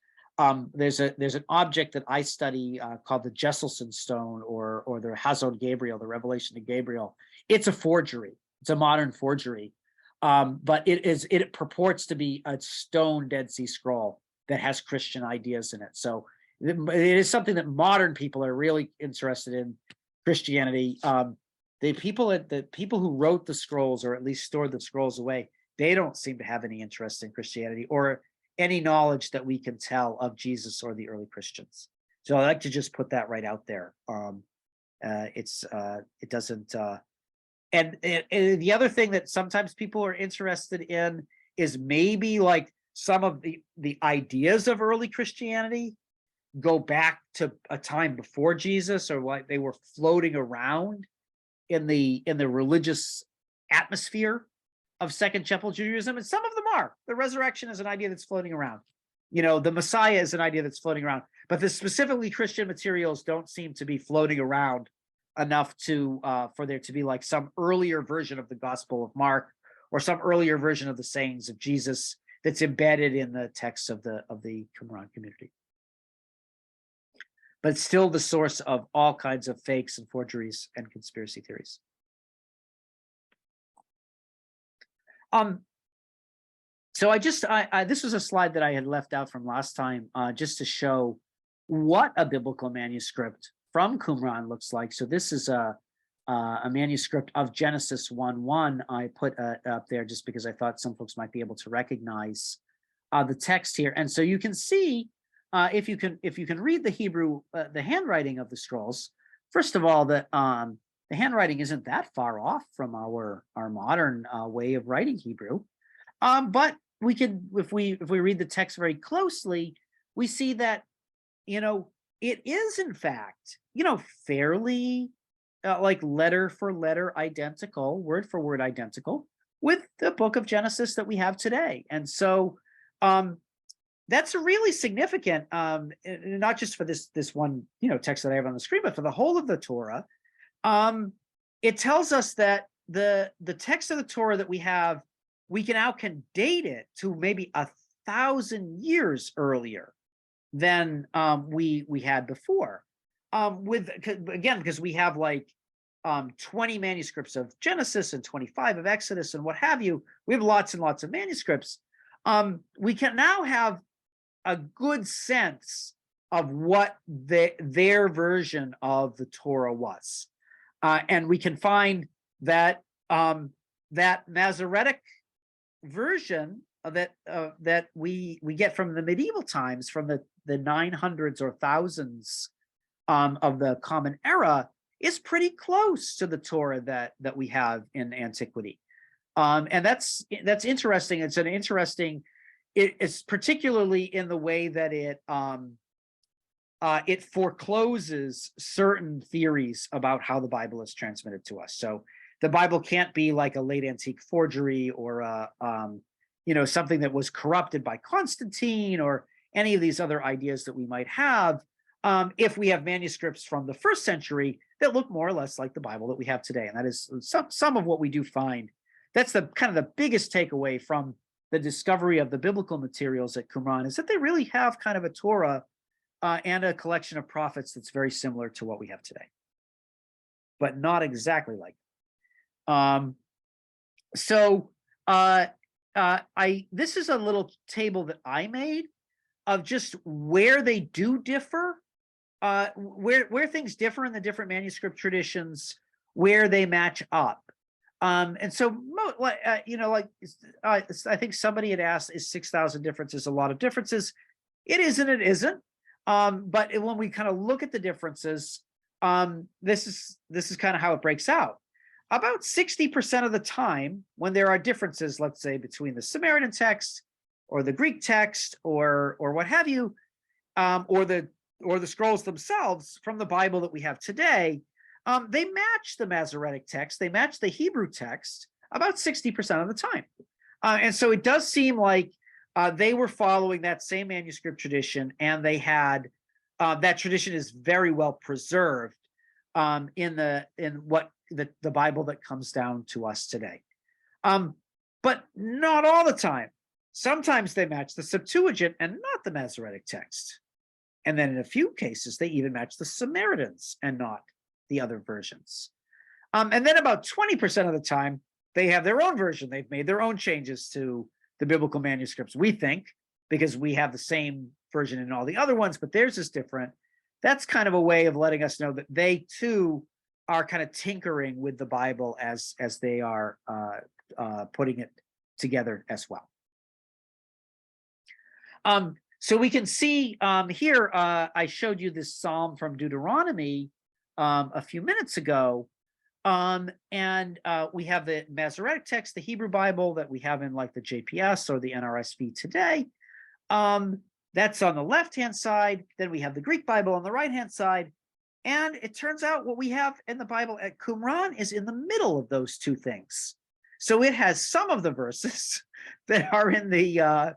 [SPEAKER 1] There's an object that I study called the Jesselson Stone or the Hazon Gabriel, the Revelation of Gabriel. It's a forgery. It's a modern forgery, but it purports to be a stone Dead Sea Scroll that has Christian ideas in it. So it is something that modern people are really interested in, Christianity. The people who wrote the scrolls, or at least stored the scrolls away, they don't seem to have any interest in Christianity or any knowledge that we can tell of Jesus or the early Christians. So I like to just put that right out there. It doesn't. And the other thing that sometimes people are interested in is maybe like some of the ideas of early Christianity go back to a time before Jesus, or what they were floating around in the religious atmosphere of Second Temple Judaism, and some of them are. The resurrection is an idea that's floating around. The Messiah is an idea that's floating around, but the specifically Christian materials don't seem to be floating around enough to for there to be like some earlier version of the Gospel of Mark or some earlier version of the sayings of Jesus that's embedded in the text of the Qumran community. But it's still the source of all kinds of fakes and forgeries and conspiracy theories. So this was a slide that I had left out from last time, just to show what a biblical manuscript from Qumran looks like. So this is a manuscript of Genesis 1:1. I put up there just because I thought some folks might be able to recognize the text here. And so you can see, if you can read the Hebrew, the handwriting of the scrolls. First of all, the handwriting isn't that far off from our modern way of writing Hebrew. But we could, if we read the text very closely, we see that it is in fact fairly like letter for letter identical, word for word identical with the book of Genesis that we have today. And so that's really significant, not just for this one text that I have on the screen, but for the whole of the Torah. It tells us that the text of the Torah that we have, we can date it to maybe 1,000 years earlier than we had before. Because we have like 20 manuscripts of Genesis and 25 of Exodus and what have you. We have lots and lots of manuscripts. We can now have a good sense of what their version of the Torah was. And we can find that that Masoretic version that we get from the medieval times, from the 900s or thousands of the Common Era, is pretty close to the Torah that we have in antiquity. And that's interesting. It's an interesting. It's particularly in the way that it forecloses certain theories about how the Bible is transmitted to us. So the Bible can't be like a late antique forgery or something that was corrupted by Constantine or any of these other ideas that we might have, if we have manuscripts from the 1st century that look more or less like the Bible that we have today. And that is some of what we do find. That's the kind of the biggest takeaway from the discovery of the biblical materials at Qumran, is that they really have kind of a Torah and a collection of prophets that's very similar to what we have today, but not exactly like. So this is a little table that I made of just where they do differ, where things differ in the different manuscript traditions, where they match up. And so, I think somebody had asked, is 6,000 differences a lot of differences? It isn't, it isn't. But when we kind of look at the differences, this is kind of how it breaks out. About 60% of the time, when there are differences, let's say between the Samaritan text or the Greek text or what have you, or the scrolls themselves from the Bible that we have today, they match the Masoretic text, they match the Hebrew text about 60% of the time. And so it does seem like they were following that same manuscript tradition, and they had that tradition is very well preserved in what the Bible that comes down to us today. But not all the time. Sometimes they match the Septuagint and not the Masoretic text. And then in a few cases, they even match the Samaritans and not the other versions. And then about 20% of the time, they have their own version. They've made their own changes to the biblical manuscripts, we think, because we have the same version in all the other ones, but theirs is different. That's kind of a way of letting us know that they too are kind of tinkering with the Bible as they are putting it together as well. So we can see here, I showed you this psalm from Deuteronomy a few minutes ago. And we have the Masoretic text, the Hebrew Bible that we have in like the JPS or the NRSV today. That's on the left-hand side. Then we have the Greek Bible on the right-hand side. And it turns out what we have in the Bible at Qumran is in the middle of those two things. So it has some of the verses that are in the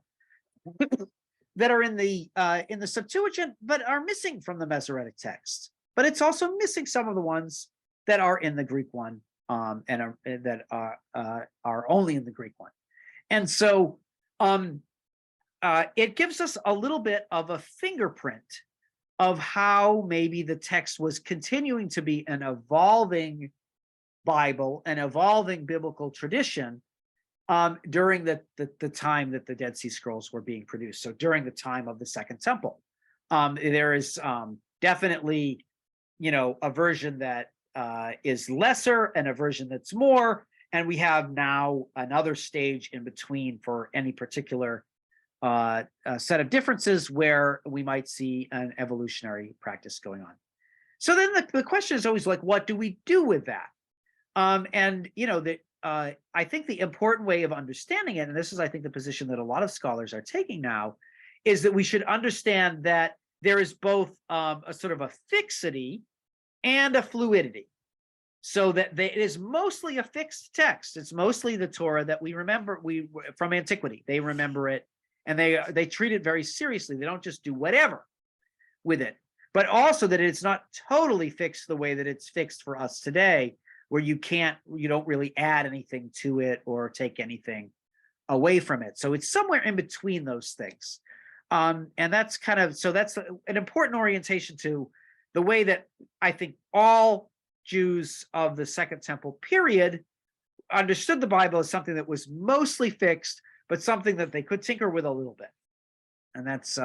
[SPEAKER 1] in the Septuagint, but are missing from the Masoretic text. But it's also missing some of the ones that are in the Greek one, and that are only in the Greek one. And so it gives us a little bit of a fingerprint of how maybe the text was continuing to be an evolving Bible, an evolving biblical tradition during the time that the Dead Sea Scrolls were being produced. So during the time of the Second Temple, there is definitely, a version that is lesser and a version that's more, and we have now another stage in between for any particular set of differences where we might see an evolutionary practice going on. So then the question is always like, what do we do with that? I think the important way of understanding it, and this is, I think, the position that a lot of scholars are taking now, is that we should understand that there is both a sort of a fixity and a fluidity. So that it is mostly a fixed text. It's mostly the Torah that we remember from antiquity. They remember it, and they treat it very seriously. They don't just do whatever with it, but also that it's not totally fixed the way that it's fixed for us today, where you don't really add anything to it or take anything away from it. So it's somewhere in between those things. And that's that's an important orientation to the way that I think all Jews of the Second Temple period understood the Bible as something that was mostly fixed, but something that they could tinker with a little bit. And that's,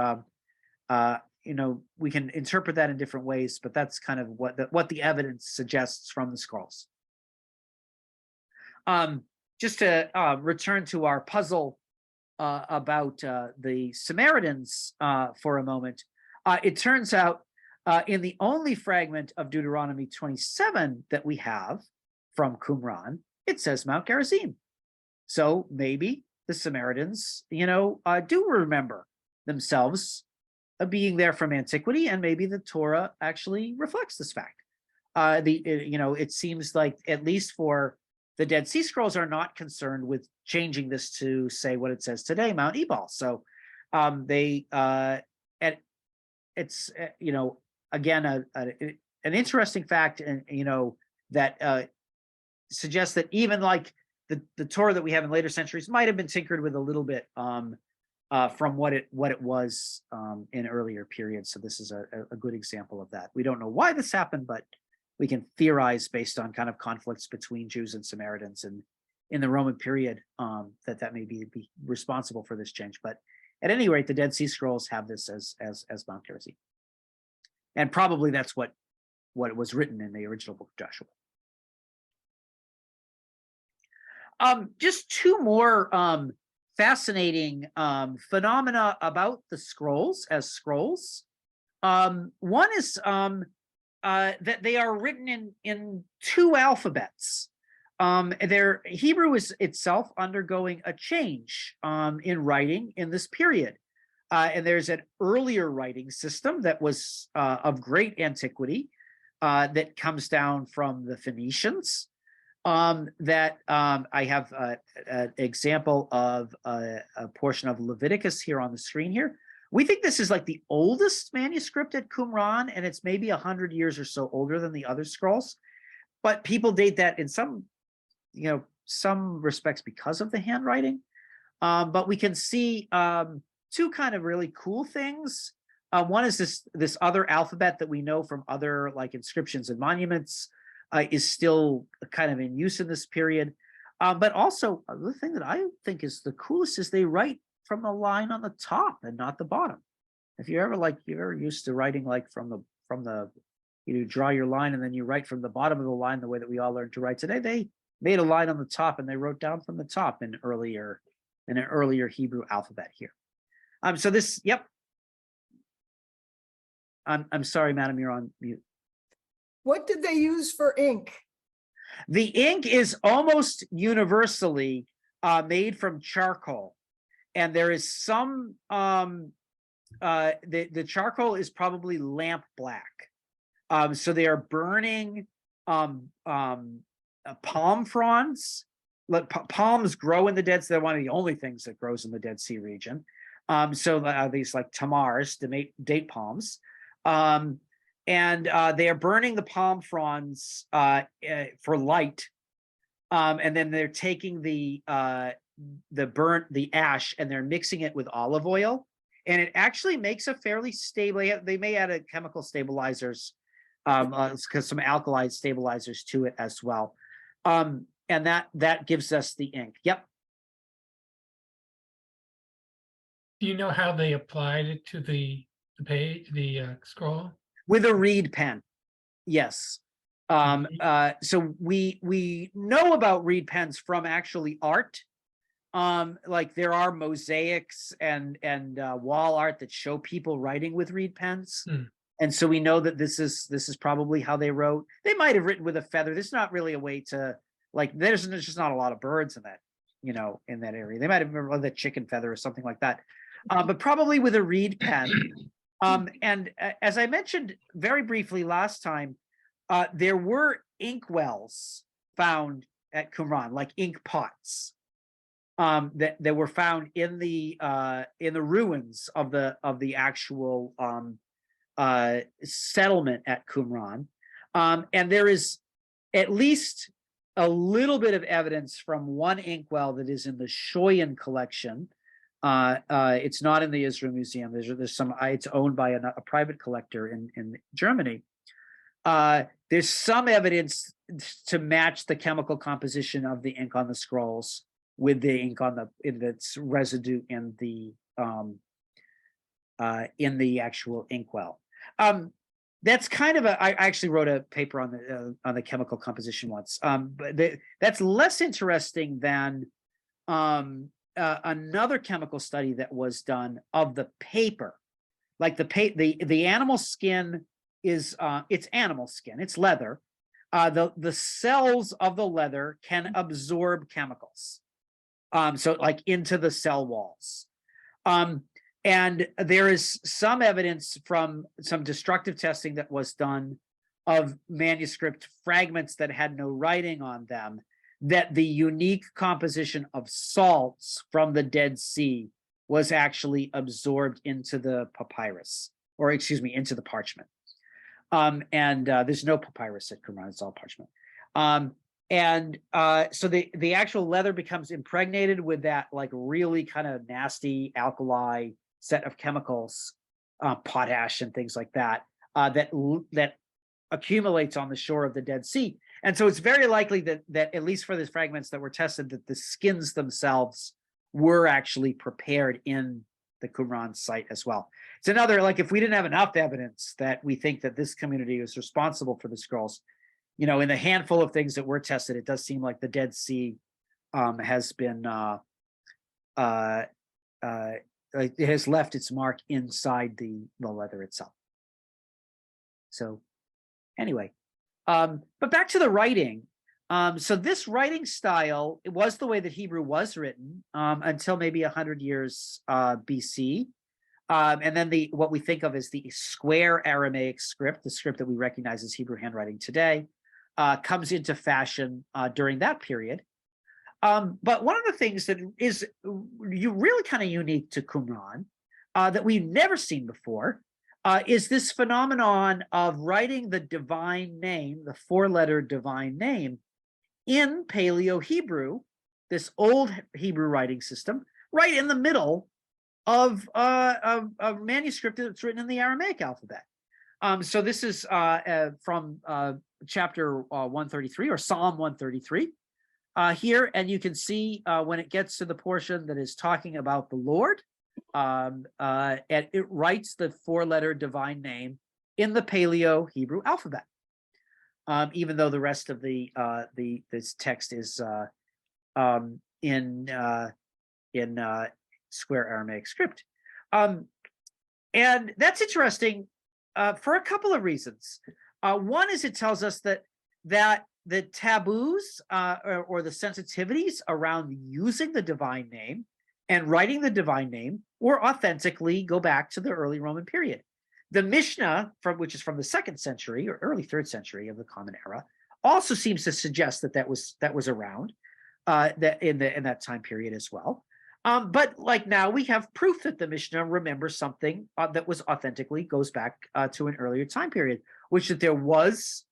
[SPEAKER 1] we can interpret that in different ways, but that's kind of what the evidence suggests from the scrolls. Just to return to our puzzle about the Samaritans for a moment, it turns out in the only fragment of Deuteronomy 27 that we have from Qumran, it says Mount Gerizim. So maybe the Samaritans, do remember themselves being there from antiquity, and maybe the Torah actually reflects this fact. It seems like, at least for the Dead Sea Scrolls, are not concerned with changing this to say what it says today, Mount Ebal. So it's again an interesting fact, and that suggests that even like the Torah that we have in later centuries might have been tinkered with a little bit from what it was in earlier periods. So this is a good example of that. We don't know why this happened, but we can theorize based on kind of conflicts between Jews and Samaritans in the Roman period that may be responsible for this change. But at any rate, the Dead Sea Scrolls have this as Mount Gerizim, and probably that's what was written in the original book of Joshua. Just two more fascinating phenomena about the scrolls as scrolls. One is that they are written in two alphabets. Their Hebrew is itself undergoing a change in writing in this period. And there's an earlier writing system that was of great antiquity that comes down from the Phoenicians. I have an example of a portion of Leviticus here on the screen here. We think this is like the oldest manuscript at Qumran, and it's maybe 100 years or so older than the other scrolls. But people date that in some respects because of the handwriting. But we can see two kind of really cool things. One is this other alphabet that we know from other like inscriptions and monuments is still kind of in use in this period. But also the thing that I think is the coolest is they write from the line on the top and not the bottom. If you're ever used to writing like from the you draw your line and then you write from the bottom of the line the way that we all learn to write today, they made a line on the top and they wrote down from the top in an earlier Hebrew alphabet here. So this, yep. I'm sorry, madam, you're on mute.
[SPEAKER 4] What did they use for ink?
[SPEAKER 1] The ink is almost universally made from charcoal, and there is some the charcoal is probably lamp black. So they are burning palm fronds. Palms grow in the Dead Sea. They're one of the only things that grows in the Dead Sea region. So these like tamars, date palms. And they are burning the palm fronds for light, and then they're taking the ash and they're mixing it with olive oil, and it actually makes a fairly stable. They may add a chemical stabilizers, because some alkali stabilizers to it as well, and that gives us the ink. Yep.
[SPEAKER 2] Do you know how they applied it to the page, the scroll?
[SPEAKER 1] With a reed pen, yes. So we know about reed pens from actually art. Like there are mosaics and wall art that show people writing with reed pens, and so we know that this is probably how they wrote. They might have written with a feather. There's not really a way to like. There's just not a lot of birds in that in that area. They might have remembered the chicken feather or something like that, but probably with a reed pen. And as I mentioned very briefly last time, there were ink wells found at Qumran, like ink pots, that were found in the ruins of the actual settlement at Qumran, and there is at least a little bit of evidence from one inkwell that is in the Shoyan collection. It's not in the Israel Museum. There's some. It's owned by a private collector in Germany. There's some evidence to match the chemical composition of the ink on the scrolls with the ink in its residue in the actual inkwell. That's kind of I actually wrote a paper on the chemical composition once. But that's less interesting than another chemical study that was done of the paper. Like the animal skin is it's animal skin, it's leather. The cells of the leather can absorb chemicals, so like into the cell walls. And there is some evidence from some destructive testing that was done of manuscript fragments that had no writing on them, that the unique composition of salts from the Dead Sea was actually absorbed into the papyrus, or excuse me, into the parchment. There's no papyrus at Qumran, it's all parchment. So the actual leather becomes impregnated with that like really kind of nasty alkali set of chemicals, potash and things like that, that accumulates on the shore of the Dead Sea. And so it's very likely that at least for the fragments that were tested, that the skins themselves were actually prepared in the Qumran site as well. It's another, like, if we didn't have enough evidence that we think that this community is responsible for the scrolls, you know, in the handful of things that were tested, it does seem like the Dead Sea has been it has left its mark inside the leather itself. So anyway, but back to the writing. So this writing style, it was the way that Hebrew was written until maybe 100 years BC. And then what we think of as the square Aramaic script, the script that we recognize as Hebrew handwriting today, comes into fashion during that period. But one of the things that is really kind of unique to Qumran that we've never seen before is this phenomenon of writing the divine name, the four-letter divine name, in Paleo Hebrew, this old Hebrew writing system, right in the middle of a manuscript that's written in the Aramaic alphabet. So this is from chapter 133 or Psalm 133 here, and you can see when it gets to the portion that is talking about the Lord, and it writes the four-letter divine name in the Paleo Hebrew alphabet, even though the rest of this text is in square Aramaic script. And that's interesting for a couple of reasons. One is it tells us that the taboos or the sensitivities around using the divine name and writing the divine name were authentically go back to the early Roman period. The Mishnah, which is from the 2nd century or early 3rd century of the Common Era, also seems to suggest that was around that in that time period as well. But like now we have proof that the Mishnah remembers something that was authentically goes back to an earlier time period, which that there was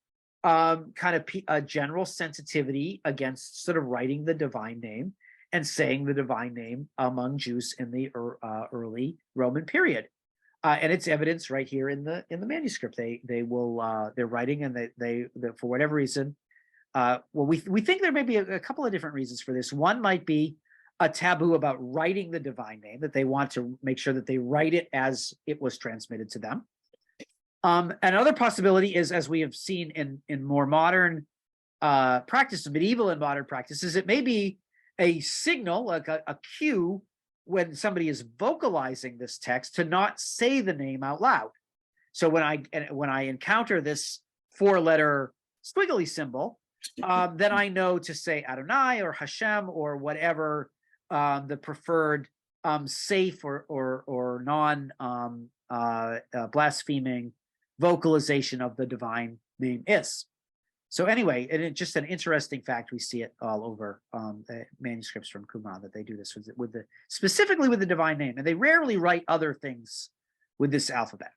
[SPEAKER 1] kind of a general sensitivity against sort of writing the divine name and saying the divine name among Jews in the early Roman period. And it's evidence right here in the manuscript. They're writing, and they for whatever reason, we think there may be a couple of different reasons for this. One might be a taboo about writing the divine name, that they want to make sure that they write it as it was transmitted to them. Another possibility is, as we have seen in more modern practice, medieval and modern practices, it may be a signal, like a cue, when somebody is vocalizing this text to not say the name out loud. So when I encounter this four-letter squiggly symbol, then I know to say Adonai or Hashem or whatever the preferred safe or non blaspheming vocalization of the divine name is. So anyway, and it's just an interesting fact. We see it all over manuscripts from Qumran that they do this specifically with the divine name, and they rarely write other things with this alphabet.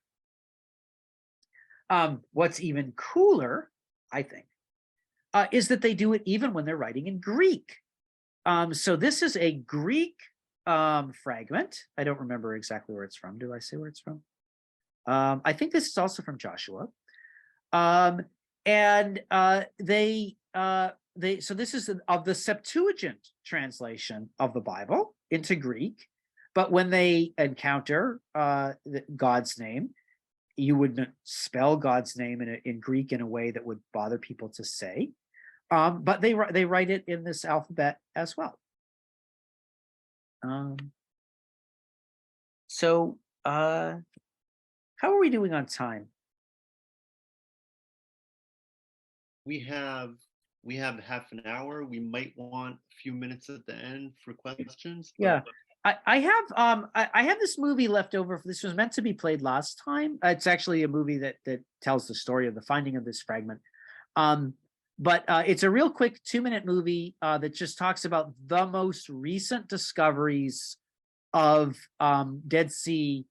[SPEAKER 1] What's even cooler, I think, is that they do it even when they're writing in Greek. So this is a Greek fragment. I don't remember exactly where it's from. Do I say where it's from? I think this is also from Joshua. And so this is of the Septuagint translation of the Bible into Greek. But when they encounter God's name, you wouldn't spell God's name in Greek in a way that would bother people to say. But they write it in this alphabet as well. So how are we doing on time?
[SPEAKER 5] We have half an hour. We might want a few minutes at the end for questions.
[SPEAKER 1] Yeah. I have this movie left over. This was meant to be played last time. It's actually a movie that tells the story of the finding of this fragment. But it's a real quick 2-minute movie that just talks about the most recent discoveries of Dead Sea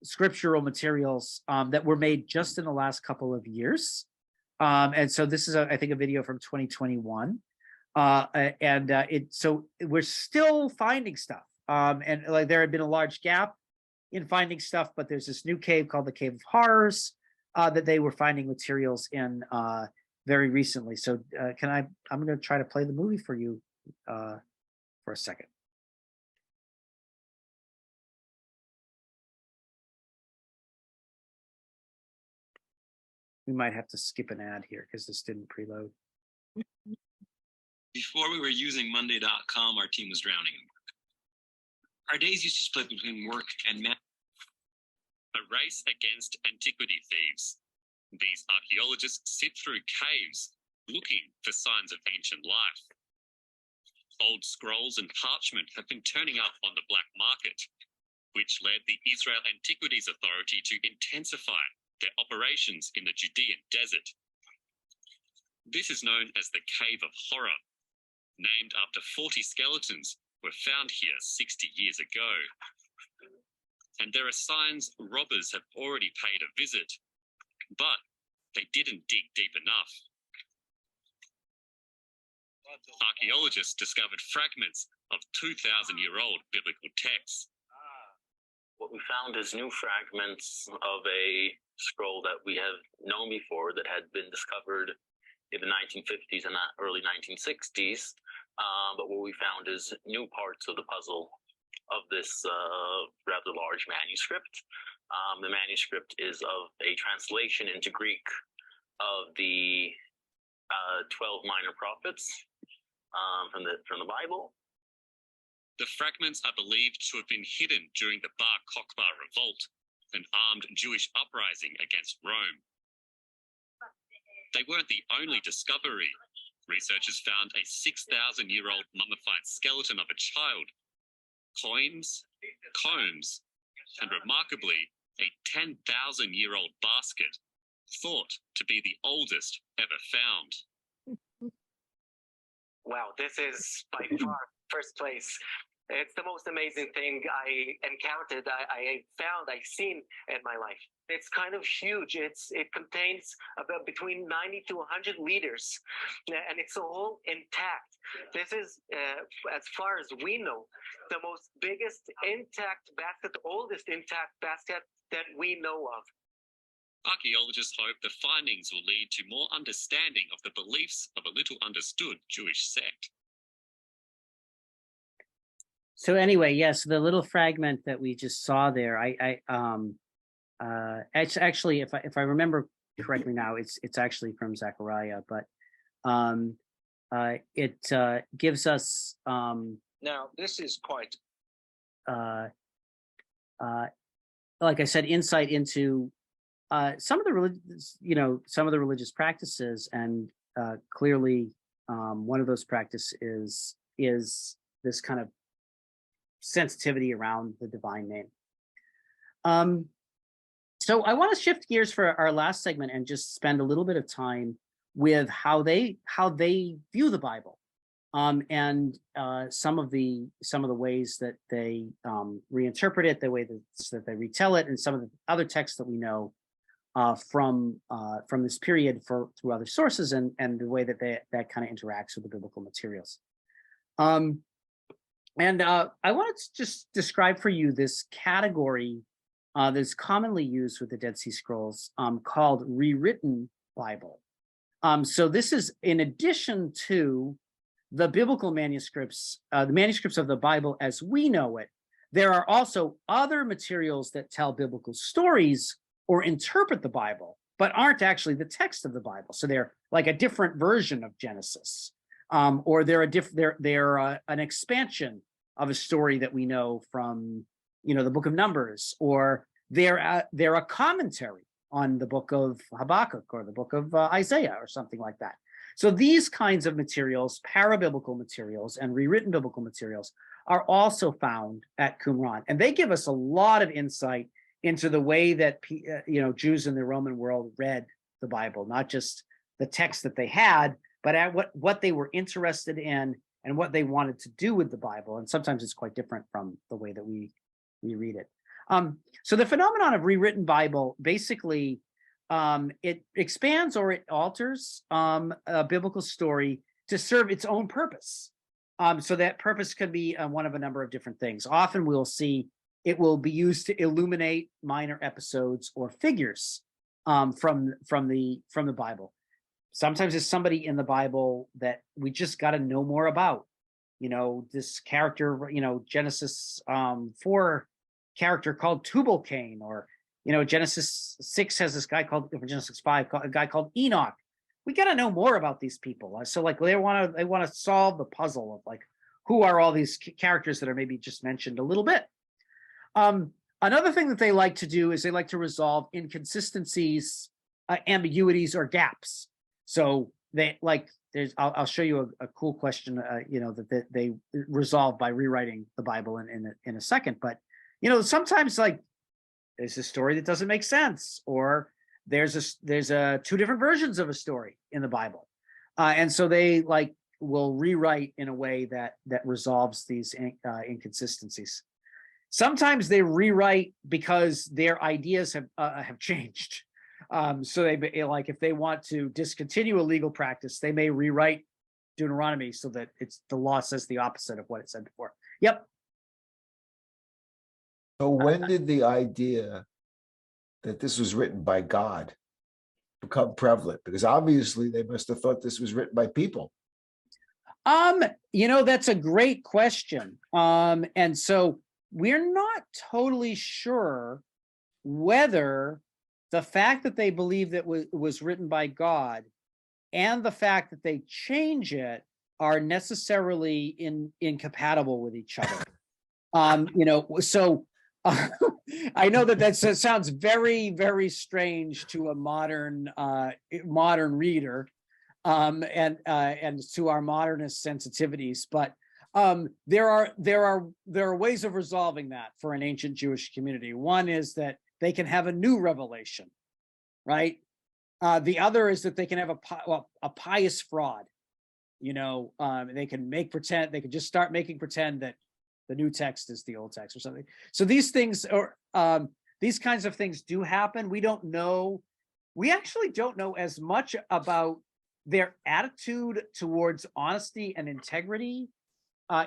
[SPEAKER 1] scriptural materials that were made just in the last couple of years. And so this is, I think, a video from 2021. So we're still finding stuff. And like there had been a large gap in finding stuff, but there's this new cave called the Cave of Horrors that they were finding materials in very recently. So I'm going to try to play the movie for you for a second. We might have to skip an ad here because this didn't preload.
[SPEAKER 6] Before we were using Monday.com, our team was drowning in work. Our days used to split between work and a race against antiquity thieves. These archaeologists sit through caves looking for signs of ancient life. Old scrolls and parchment have been turning up on the black market, which led the Israel Antiquities Authority to intensify their operations in the Judean Desert. This is known as the Cave of Horror, named after 40 skeletons were found here 60 years ago. And there are signs robbers have already paid a visit, but they didn't dig deep enough. Archaeologists discovered fragments of 2,000-year-old biblical texts.
[SPEAKER 7] What we found is new fragments of a scroll that we have known before that had been discovered in the 1950s and early 1960s. But what we found is new parts of the puzzle of this rather large manuscript. The manuscript is of a translation into Greek of the 12 minor prophets from the Bible.
[SPEAKER 6] The fragments are believed to have been hidden during the Bar Kokhba revolt, an armed Jewish uprising against Rome. They weren't the only discovery. Researchers found a 6,000-year-old mummified skeleton of a child, coins, combs, and remarkably, a 10,000-year-old basket, thought to be the oldest ever found.
[SPEAKER 8] Wow, this is by far first place. It's the most amazing thing I encountered, I've seen in my life. It's kind of huge. It contains about between 90 to 100 liters, and it's all intact. This is, as far as we know, the most biggest intact basket, oldest intact basket that we know of.
[SPEAKER 6] Archaeologists hope the findings will lead to more understanding of the beliefs of a little understood Jewish sect.
[SPEAKER 1] So anyway, yes, the little fragment that we just saw there, it's actually, if I remember correctly now, it's actually from Zechariah, but it gives us
[SPEAKER 8] Now, this is quite
[SPEAKER 1] like I said, insight into some of the religious practices, and clearly one of those practices is this kind of sensitivity around the divine name. So I want to shift gears for our last segment and just spend a little bit of time with how they view the Bible, and some of the ways that they reinterpret it, the way that they retell it, and some of the other texts that we know from this period through other sources, and the way that that kind of interacts with the biblical materials. And I wanted to just describe for you this category that's commonly used with the Dead Sea Scrolls, called Rewritten Bible. So this is in addition to the biblical manuscripts, the manuscripts of the Bible as we know it. There are also other materials that tell biblical stories or interpret the Bible, but aren't actually the text of the Bible. So they're like a different version of Genesis, or they're an expansion of a story that we know from, the book of Numbers, or they're a commentary on the book of Habakkuk or the book of Isaiah or something like that. So these kinds of materials, parabiblical materials and rewritten biblical materials, are also found at Qumran, and they give us a lot of insight into the way that Jews in the Roman world read the Bible, not just the text that they had, but at what they were interested in and what they wanted to do with the Bible. And sometimes it's quite different from the way that we read it. So the phenomenon of rewritten Bible, basically, it expands or it alters a biblical story to serve its own purpose. So that purpose could be one of a number of different things. Often we'll see it will be used to illuminate minor episodes or figures from the Bible. Sometimes it's somebody in the Bible that we just got to know more about. You know, this character, you know, Genesis 4 character called Tubal-Cain, or, you know, Genesis 6 has this guy called, Genesis 5, a guy called Enoch. We got to know more about these people. So like they want to solve the puzzle of like, who are all these characters that are maybe just mentioned a little bit. Another thing that they like to do is they like to resolve inconsistencies, ambiguities, or gaps. So they like, I'll show you a cool question, you know, that they resolve by rewriting the Bible in a second. But, you know, sometimes like there's a story that doesn't make sense, or there's two different versions of a story in the Bible. And so they like will rewrite in a way that resolves these inconsistencies. Sometimes they rewrite because their ideas have changed. So they like, if they want to discontinue a legal practice, they may rewrite Deuteronomy so that the law says the opposite of what it said before. Yep.
[SPEAKER 3] So when did the idea that this was written by God become prevalent? Because obviously they must have thought this was written by people.
[SPEAKER 1] You know, that's a great question. And so we're not totally sure whether the fact that they believe that was written by God and the fact that they change it are necessarily incompatible with each other. You know, so I know that sounds very, very strange to a modern reader, and to our modernist sensitivities, but there are ways of resolving that for an ancient Jewish community. One is that they can have a new revelation, right? The other is that they can have a pious fraud. You know, they can they can just start making pretend that the new text is the old text or something. So these things these kinds of things do happen. We don't know. We actually don't know as much about their attitude towards honesty and integrity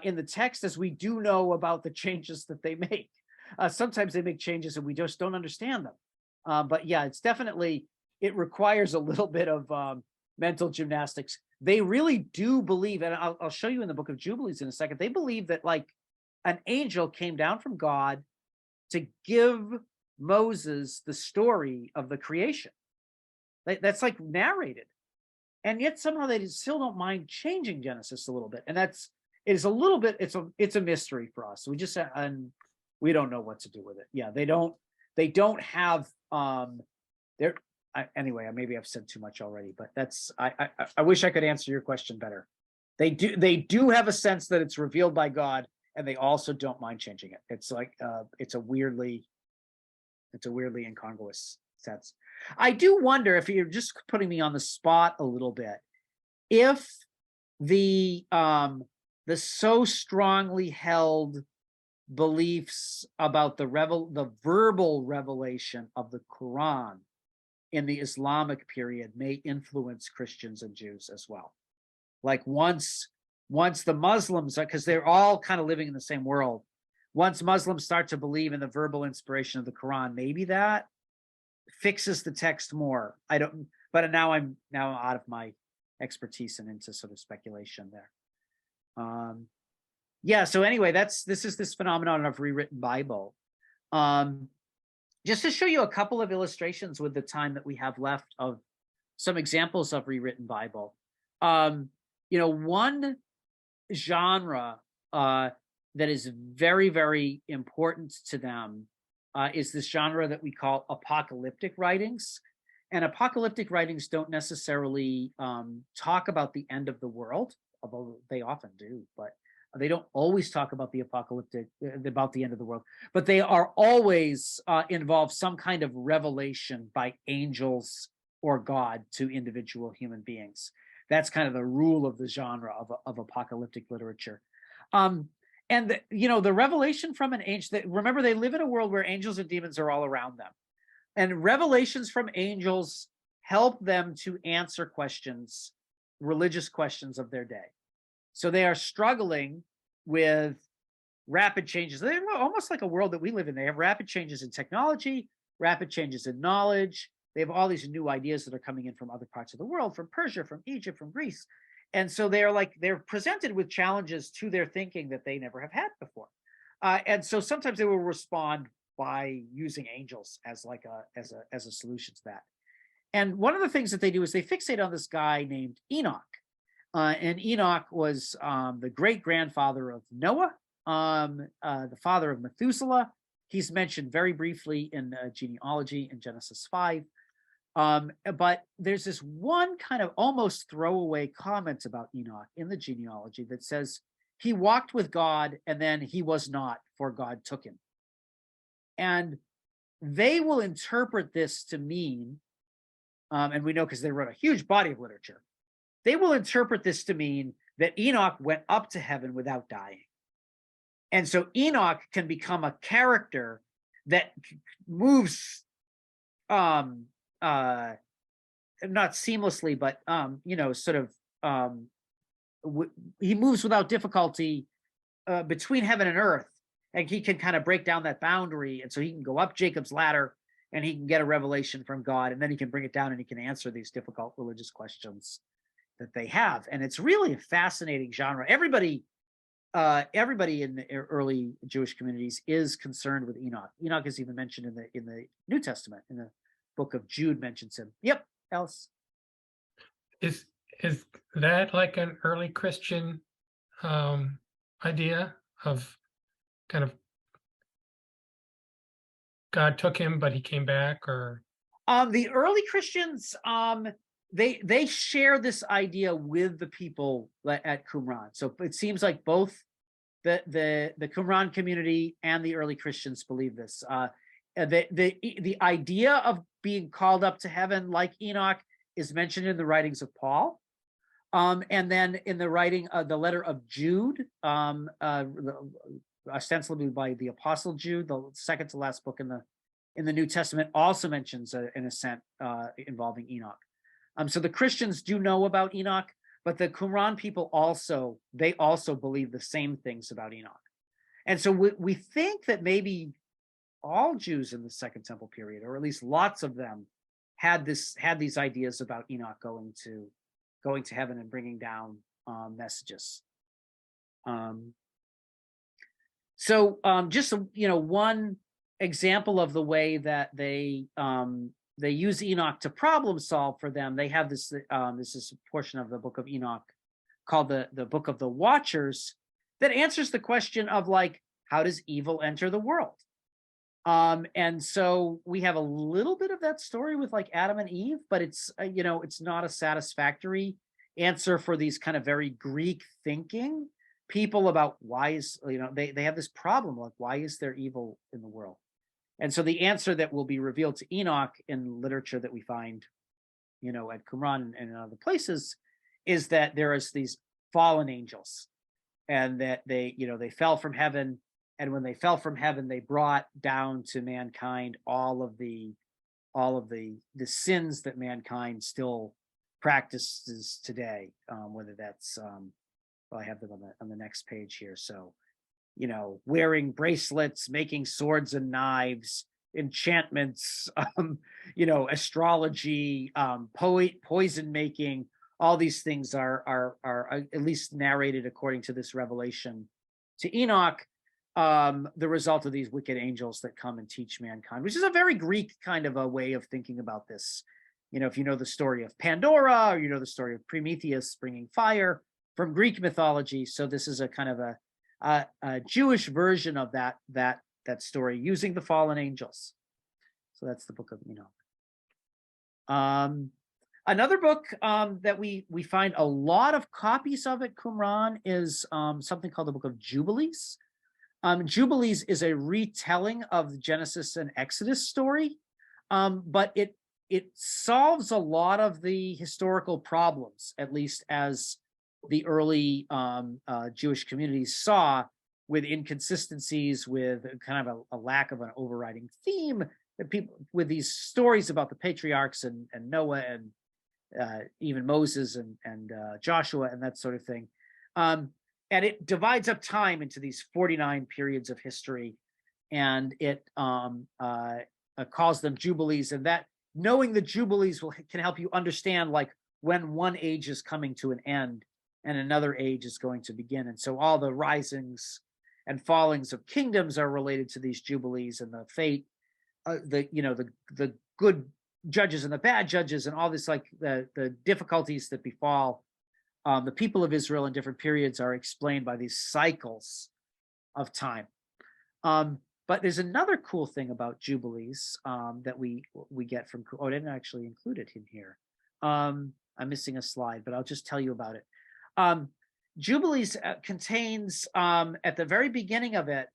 [SPEAKER 1] in the text as we do know about the changes that they make. Sometimes they make changes and we just don't understand them. But yeah, it's definitely, it requires a little bit of mental gymnastics. They really do believe, and I'll show you in the book of Jubilees in a second, they believe that like an angel came down from God to give Moses the story of the creation. That's like narrated. And yet somehow they still don't mind changing Genesis a little bit. And it is a little bit, it's a mystery for us. We just, and we don't know what to do with it. Yeah, they don't have, anyway, maybe I've said too much already, but I wish I could answer your question better. They do have a sense that it's revealed by God, and they also don't mind changing it. It's like, it's a weirdly incongruous sense. I do wonder, if you're just putting me on the spot a little bit, if the so strongly held beliefs about the verbal revelation of the Quran in the Islamic period may influence Christians and Jews as well. Like once the Muslims, because they're all kind of living in the same world, once Muslims start to believe in the verbal inspiration of the Quran, maybe that fixes the text more. I don't, but now I'm out of my expertise and into sort of speculation there. Yeah, so anyway, this is this phenomenon of rewritten Bible. Just to show you a couple of illustrations with the time that we have left of some examples of rewritten Bible. You know, one genre that is very, very important to them is this genre that we call apocalyptic writings. And apocalyptic writings don't necessarily talk about the end of the world, although they often do, but they don't always talk about the about the end of the world, but they are always involve some kind of revelation by angels or God to individual human beings. That's kind of the rule of the genre of apocalyptic literature. And you know, the revelation from an angel, remember, they live in a world where angels and demons are all around them. And revelations from angels help them to answer questions, religious questions of their day. So they are struggling with rapid changes. They're almost like a world that we live in. They have rapid changes in technology, rapid changes in knowledge, they have all these new ideas that are coming in from other parts of the world, from Persia, from Egypt, from Greece. And so they're presented with challenges to their thinking that they never have had before. And so sometimes they will respond by using angels as like a solution to that. And one of the things that they do is they fixate on this guy named Enoch. And Enoch was the great grandfather of Noah, the father of Methuselah. He's mentioned very briefly in genealogy in Genesis 5. But there's this one kind of almost throwaway comment about Enoch in the genealogy that says he walked with God and then he was not, for God took him. And they will interpret this to mean, and we know because they wrote a huge body of literature, they will interpret this to mean that Enoch went up to heaven without dying. And so Enoch can become a character that moves, not seamlessly, but, he moves without difficulty between heaven and earth. And he can kind of break down that boundary. And so he can go up Jacob's ladder and he can get a revelation from God. And then he can bring it down and he can answer these difficult religious questions that they have. And it's really a fascinating genre. Everybody in the early Jewish communities is concerned with Enoch. Enoch is even mentioned in the New Testament. In the book of Jude mentions him. Yep, Alice.
[SPEAKER 2] Is that like an early Christian idea of kind of God took him, but he came back, or?
[SPEAKER 1] The early Christians, they share this idea with the people at Qumran. So it seems like both the Qumran community and the early Christians believe this. The idea of being called up to heaven like Enoch is mentioned in the writings of Paul. And then in the writing of the letter of Jude, ostensibly by the Apostle Jude, the second to last book in the New Testament, also mentions an ascent involving Enoch. So the Christians do know about Enoch, but the Qumran people also believe the same things about Enoch. And so we think that maybe all Jews in the Second Temple period, or at least lots of them, had these ideas about Enoch going to heaven and bringing down messages. Just one example of the way that they use Enoch to problem solve for them. They have this. This is a portion of the book of Enoch called the Book of the Watchers that answers the question of, like, how does evil enter the world? And so we have a little bit of that story with like Adam and Eve, but it's not a satisfactory answer for these kind of very Greek thinking people about why is, they have this problem, like, why is there evil in the world? And so the answer that will be revealed to Enoch in literature that we find, at Qumran and in other places, is that there is these fallen angels, and that they fell from heaven. And when they fell from heaven, they brought down to mankind all of the sins that mankind still practices today. Whether that's, I have them on the next page here. So, wearing bracelets, making swords and knives, enchantments, astrology, poison making. All these things are at least narrated according to this revelation to Enoch. The result of these wicked angels that come and teach mankind, which is a very Greek kind of a way of thinking about this. If you know the story of Pandora, or the story of Prometheus bringing fire from Greek mythology. So this is a kind of a Jewish version of that story using the fallen angels. So that's the book of Enoch. Another book that we find a lot of copies of at Qumran is something called the Book of Jubilees. Jubilees is a retelling of the Genesis and Exodus story, but it solves a lot of the historical problems, at least as the early Jewish communities saw, with inconsistencies, with kind of a lack of an overriding theme, that people with these stories about the patriarchs and Noah and even Moses and Joshua and that sort of thing. And it divides up time into these 49 periods of history, and it calls them jubilees. And that knowing the Jubilees can help you understand like when one age is coming to an end and another age is going to begin. And so all the risings and fallings of kingdoms are related to these Jubilees, and the fate, the good judges and the bad judges, and all this, like the difficulties that befall the people of Israel in different periods are explained by these cycles of time. But there's another cool thing about Jubilees that we get from, I didn't actually include it in here. I'm missing a slide, but I'll just tell you about it. Jubilees contains, at the very beginning of it,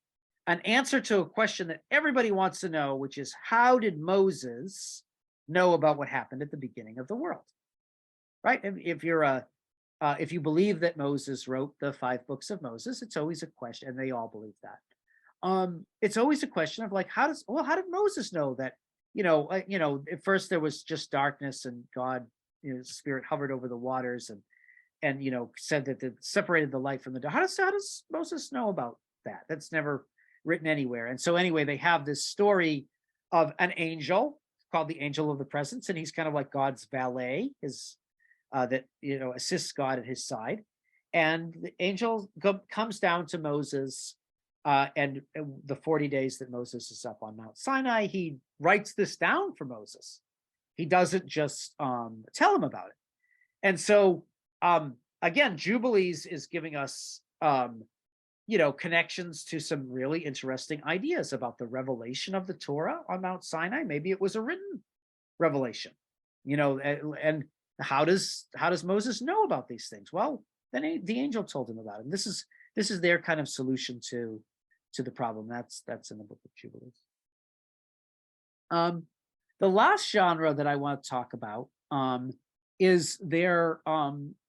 [SPEAKER 1] an answer to a question that everybody wants to know, which is, how did Moses know about what happened at the beginning of the world? Right? If you believe that Moses wrote the 5 books of Moses, it's always a question, and they all believe that. It's always a question of like, how did Moses know that, at first there was just darkness and God, Spirit hovered over the waters and said that it separated the light from the dark. How does Moses know about that? That's never written anywhere. And so anyway, they have this story of an angel called the angel of the presence, and he's kind of like God's valet, that assists God at his side. And the angel comes down to Moses, and the 40 days that Moses is up on Mount Sinai, he writes this down for Moses. He doesn't just tell him about it. And so again, Jubilees is giving us connections to some really interesting ideas about the revelation of the Torah on Mount Sinai. Maybe it was a written revelation, and how does Moses know about these things? Well, then the angel told him about it. And this is their kind of solution to the problem. That's in the book of Jubilees. The last genre that I want to talk about is their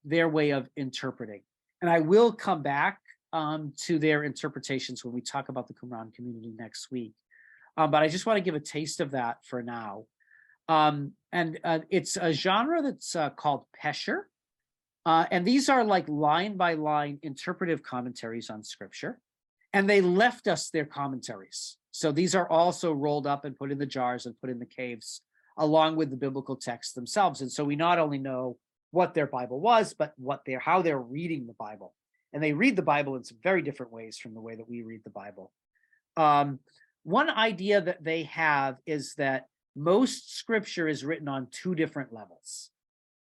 [SPEAKER 1] way of interpreting, and I will come back to their interpretations when we talk about the Qumran community next week. But I just want to give a taste of that for now. And it's a genre that's called pesher. And these are like line by line interpretive commentaries on scripture. And they left us their commentaries. So these are also rolled up and put in the jars and put in the caves along with the biblical texts themselves. And so we not only know what their Bible was, but how they're reading the Bible. And they read the Bible in some very different ways from the way that we read the Bible. One idea that they have is that most scripture is written on 2 different levels.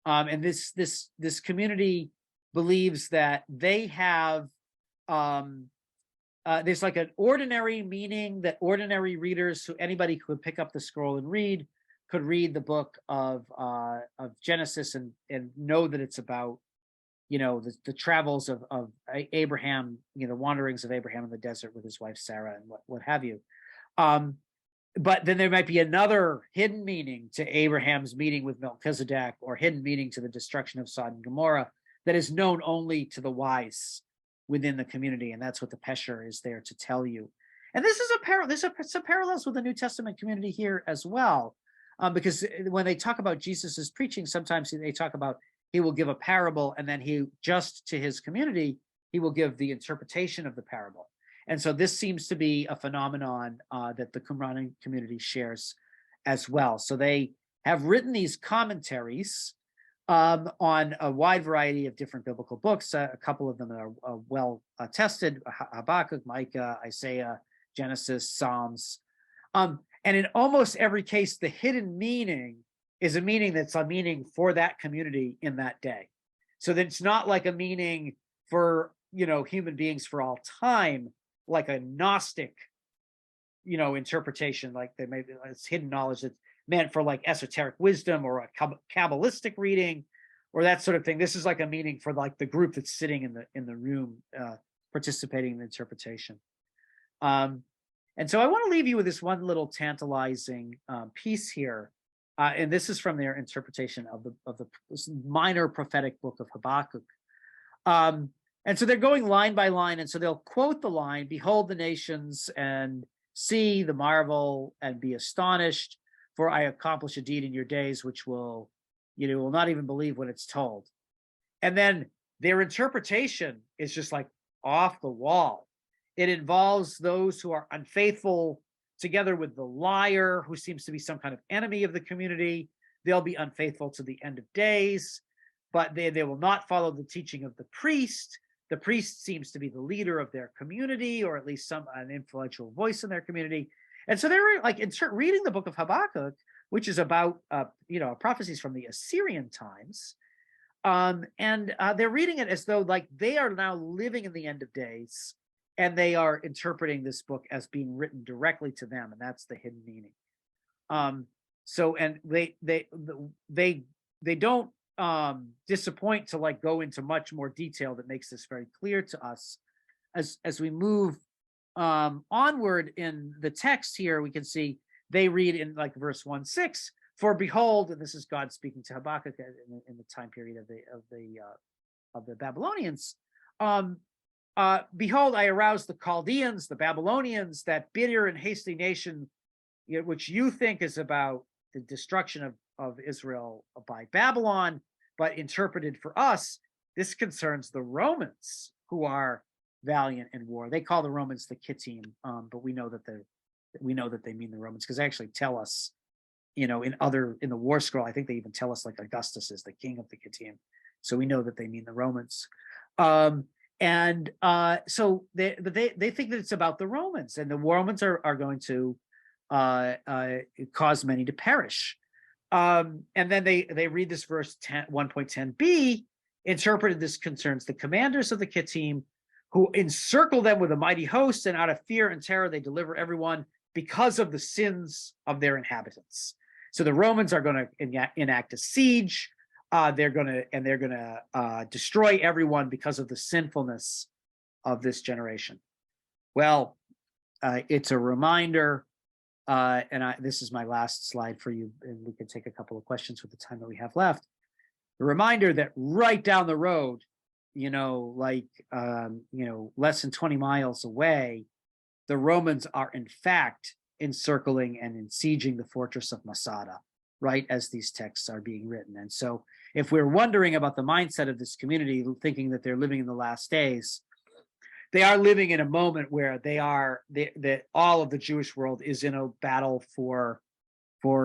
[SPEAKER 1] And this community believes that they have, there's like an ordinary meaning that ordinary readers, anybody who could pick up the scroll and read, could read the book of Genesis and know that it's about, the travels of Abraham, the wanderings of Abraham in the desert with his wife Sarah and what have you. But then there might be another hidden meaning to Abraham's meeting with Melchizedek, or hidden meaning to the destruction of Sodom and Gomorrah that is known only to the wise within the community. And that's what the pesher is there to tell you. And this is some parallels with the New Testament community here as well. Because when they talk about Jesus's preaching, sometimes they talk about he will give a parable, and then just to his community, he will give the interpretation of the parable. And so this seems to be a phenomenon that the Qumran community shares as well. So they have written these commentaries on a wide variety of different biblical books. A couple of them are well tested: Habakkuk, Micah, Isaiah, Genesis, Psalms. And in almost every case, the hidden meaning is a meaning that's a meaning for that community in that day. So that it's not like a meaning for, human beings for all time, like a Gnostic, interpretation, like it's hidden knowledge that's meant for like esoteric wisdom or a Kabbalistic reading or that sort of thing. This is like a meaning for like the group that's sitting in the room participating in the interpretation. And so I want to leave you with this one little tantalizing piece here. And this is from their interpretation of the minor prophetic book of Habakkuk. And so they're going line by line. And so they'll quote the line, "Behold the nations and see the marvel and be astonished, for I accomplish a deed in your days, which will not even believe when it's told." And then their interpretation is just like off the wall. It involves those who are unfaithful together with the liar, who seems to be some kind of enemy of the community. They'll be unfaithful to the end of days, but they will not follow the teaching of the priest. The priest seems to be the leader of their community, or at least an influential voice in their community. And so they're like reading the book of Habakkuk, which is about prophecies from the Assyrian times. And they're reading it as though like they are now living in the end of days, and they are interpreting this book as being written directly to them, and that's the hidden meaning. So, and they don't disappoint to like go into much more detail that makes this very clear to us as we move onward in the text. Here we can see they read in like verse 1:6, for behold, and this is God speaking to Habakkuk in the time period of the Babylonians. Behold, I arouse the Chaldeans, the Babylonians, that bitter and hasty nation, which you think is about the destruction of Israel by Babylon, but interpreted for us, this concerns the Romans, who are valiant in war. They call the Romans the Kittim, but we know that they mean the Romans, because they actually tell us, in the war scroll, I think they even tell us like Augustus is the king of the Kittim, so we know that they mean the Romans. So they think that it's about the Romans, and the Romans are going to cause many to perish. And then they read this verse 1.10b, interpreted, this concerns the commanders of the Kittim, who encircle them with a mighty host, and out of fear and terror they deliver everyone because of the sins of their inhabitants. So the Romans are going to enact a siege. They're going to destroy everyone because of the sinfulness of this generation. Well, it's a reminder, and this is my last slide for you, and we can take a couple of questions with the time that we have left. A reminder that right down the road, less than 20 miles away, the Romans are in fact encircling and besieging the fortress of Masada, right as these texts are being written. And so if we're wondering about the mindset of this community, thinking that they're living in the last days, they are living in a moment where that all of the Jewish world is in a battle for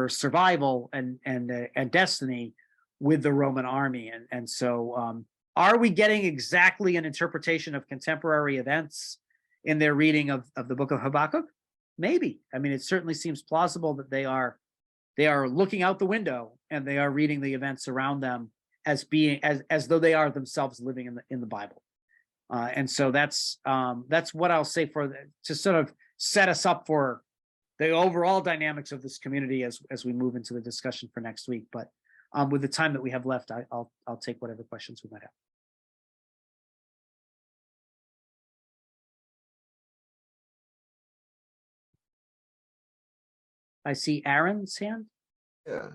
[SPEAKER 1] survival and destiny with the Roman army. And so are we getting exactly an interpretation of contemporary events in their reading of the book of Habakkuk? Maybe. I mean, it certainly seems plausible that they are looking out the window and they are reading the events around them as being as though they are themselves living in the Bible. And so that's what I'll say to sort of set us up for the overall dynamics of this community as we move into the discussion for next week. But with the time that we have left, I'll take whatever questions we might have. I see Aaron's hand.
[SPEAKER 3] Yeah,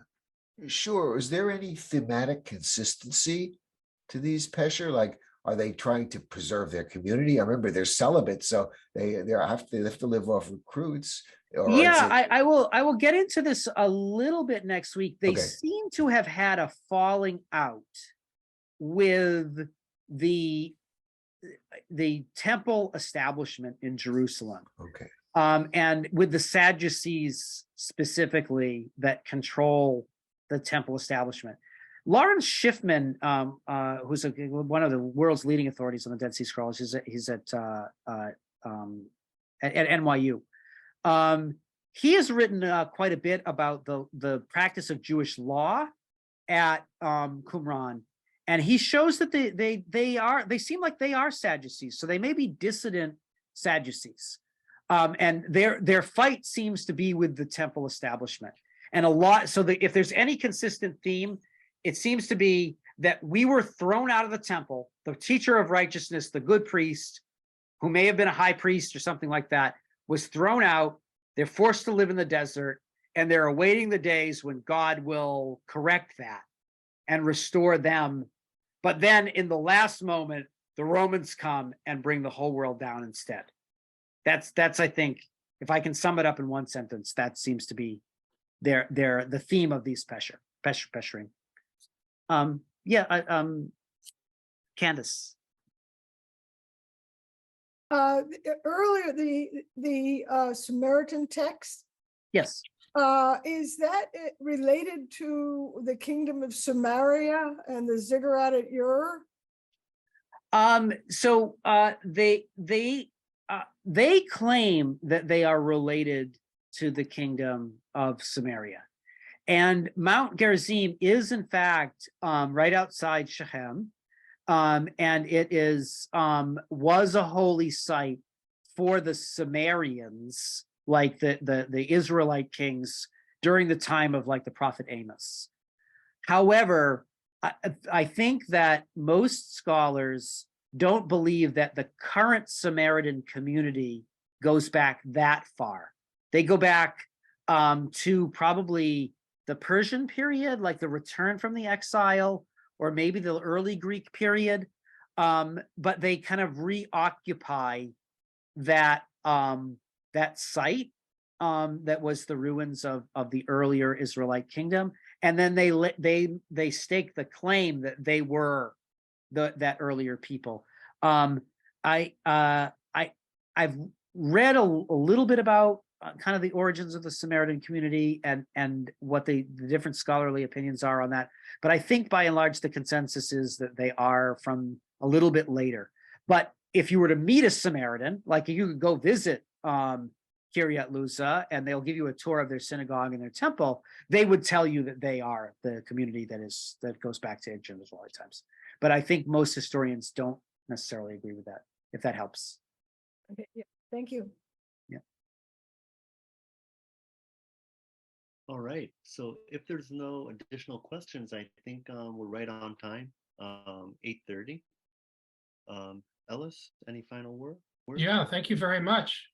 [SPEAKER 3] sure. Is there any thematic consistency to these pesher? Like, are they trying to preserve their community? I remember they're celibate, so they have to live off recruits.
[SPEAKER 1] I will get into this a little bit next week. They seem to have had a falling out with the temple establishment in Jerusalem.
[SPEAKER 3] Okay.
[SPEAKER 1] And with the Sadducees specifically that control the temple establishment. Lawrence Schiffman, who's one of the world's leading authorities on the Dead Sea Scrolls, he's at NYU. He has written quite a bit about the practice of Jewish law at Qumran, and he shows that they seem like they are Sadducees, so they may be dissident Sadducees. And their fight seems to be with the temple establishment, and if there's any consistent theme, it seems to be that we were thrown out of the temple. The teacher of righteousness, the good priest, who may have been a high priest or something like that, was thrown out. They're forced to live in the desert, and they're awaiting the days when God will correct that and restore them. But then in the last moment, the Romans come and bring the whole world down instead. That's I think, if I can sum it up in one sentence, that seems to be the theme of these peshering. Candace.
[SPEAKER 4] Earlier, the Samaritan text,
[SPEAKER 1] Yes.
[SPEAKER 4] is that related to the kingdom of Samaria and the ziggurat at Ur?
[SPEAKER 1] So they claim that they are related to the kingdom of Samaria, and Mount Gerizim is in fact right outside Shechem, and it is was a holy site for the Sumerians, like the Israelite kings during the time of like the prophet Amos. However, I think that most scholars don't believe that the current Samaritan community goes back that far. They go back to probably the Persian period, like the return from the exile, or maybe the early Greek period. But they kind of reoccupy that that site that was the ruins of the earlier Israelite kingdom, and then they stake the claim that they were that earlier people. I've read a little bit about kind of the origins of the Samaritan community and what the different scholarly opinions are on that, but I think by and large the consensus is that they are from a little bit later. But if you were to meet a Samaritan, like you could go visit Kiryat Luza, and they'll give you a tour of their synagogue and their temple, they would tell you that they are the community that goes back to ancient Israelite times. But I think most historians don't necessarily agree with that, if that helps.
[SPEAKER 4] Okay, yeah, thank you.
[SPEAKER 5] All right. So if there's no additional questions, I think we're right on time. 8:30. Ellis, any final words?
[SPEAKER 2] Yeah, thank you very much.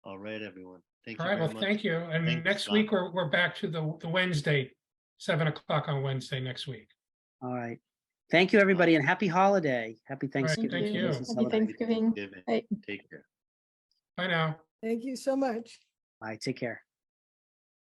[SPEAKER 5] All right, everyone. Thank
[SPEAKER 2] All
[SPEAKER 5] you
[SPEAKER 2] right,
[SPEAKER 5] very
[SPEAKER 2] well,
[SPEAKER 5] much.
[SPEAKER 2] thank you. And
[SPEAKER 5] Thanks,
[SPEAKER 2] next
[SPEAKER 5] Scott.
[SPEAKER 2] week, we're back to the Wednesday, 7 o'clock on Wednesday next week.
[SPEAKER 1] All right. Thank you, everybody, and happy holiday. Happy
[SPEAKER 2] right,
[SPEAKER 1] Thanksgiving.
[SPEAKER 2] thank
[SPEAKER 1] to
[SPEAKER 2] you.
[SPEAKER 1] those who
[SPEAKER 2] Happy
[SPEAKER 1] celebrate.
[SPEAKER 9] Thanksgiving. Bye.
[SPEAKER 5] Take care.
[SPEAKER 2] Bye now.
[SPEAKER 4] Thank you so much.
[SPEAKER 1] Bye. Take care.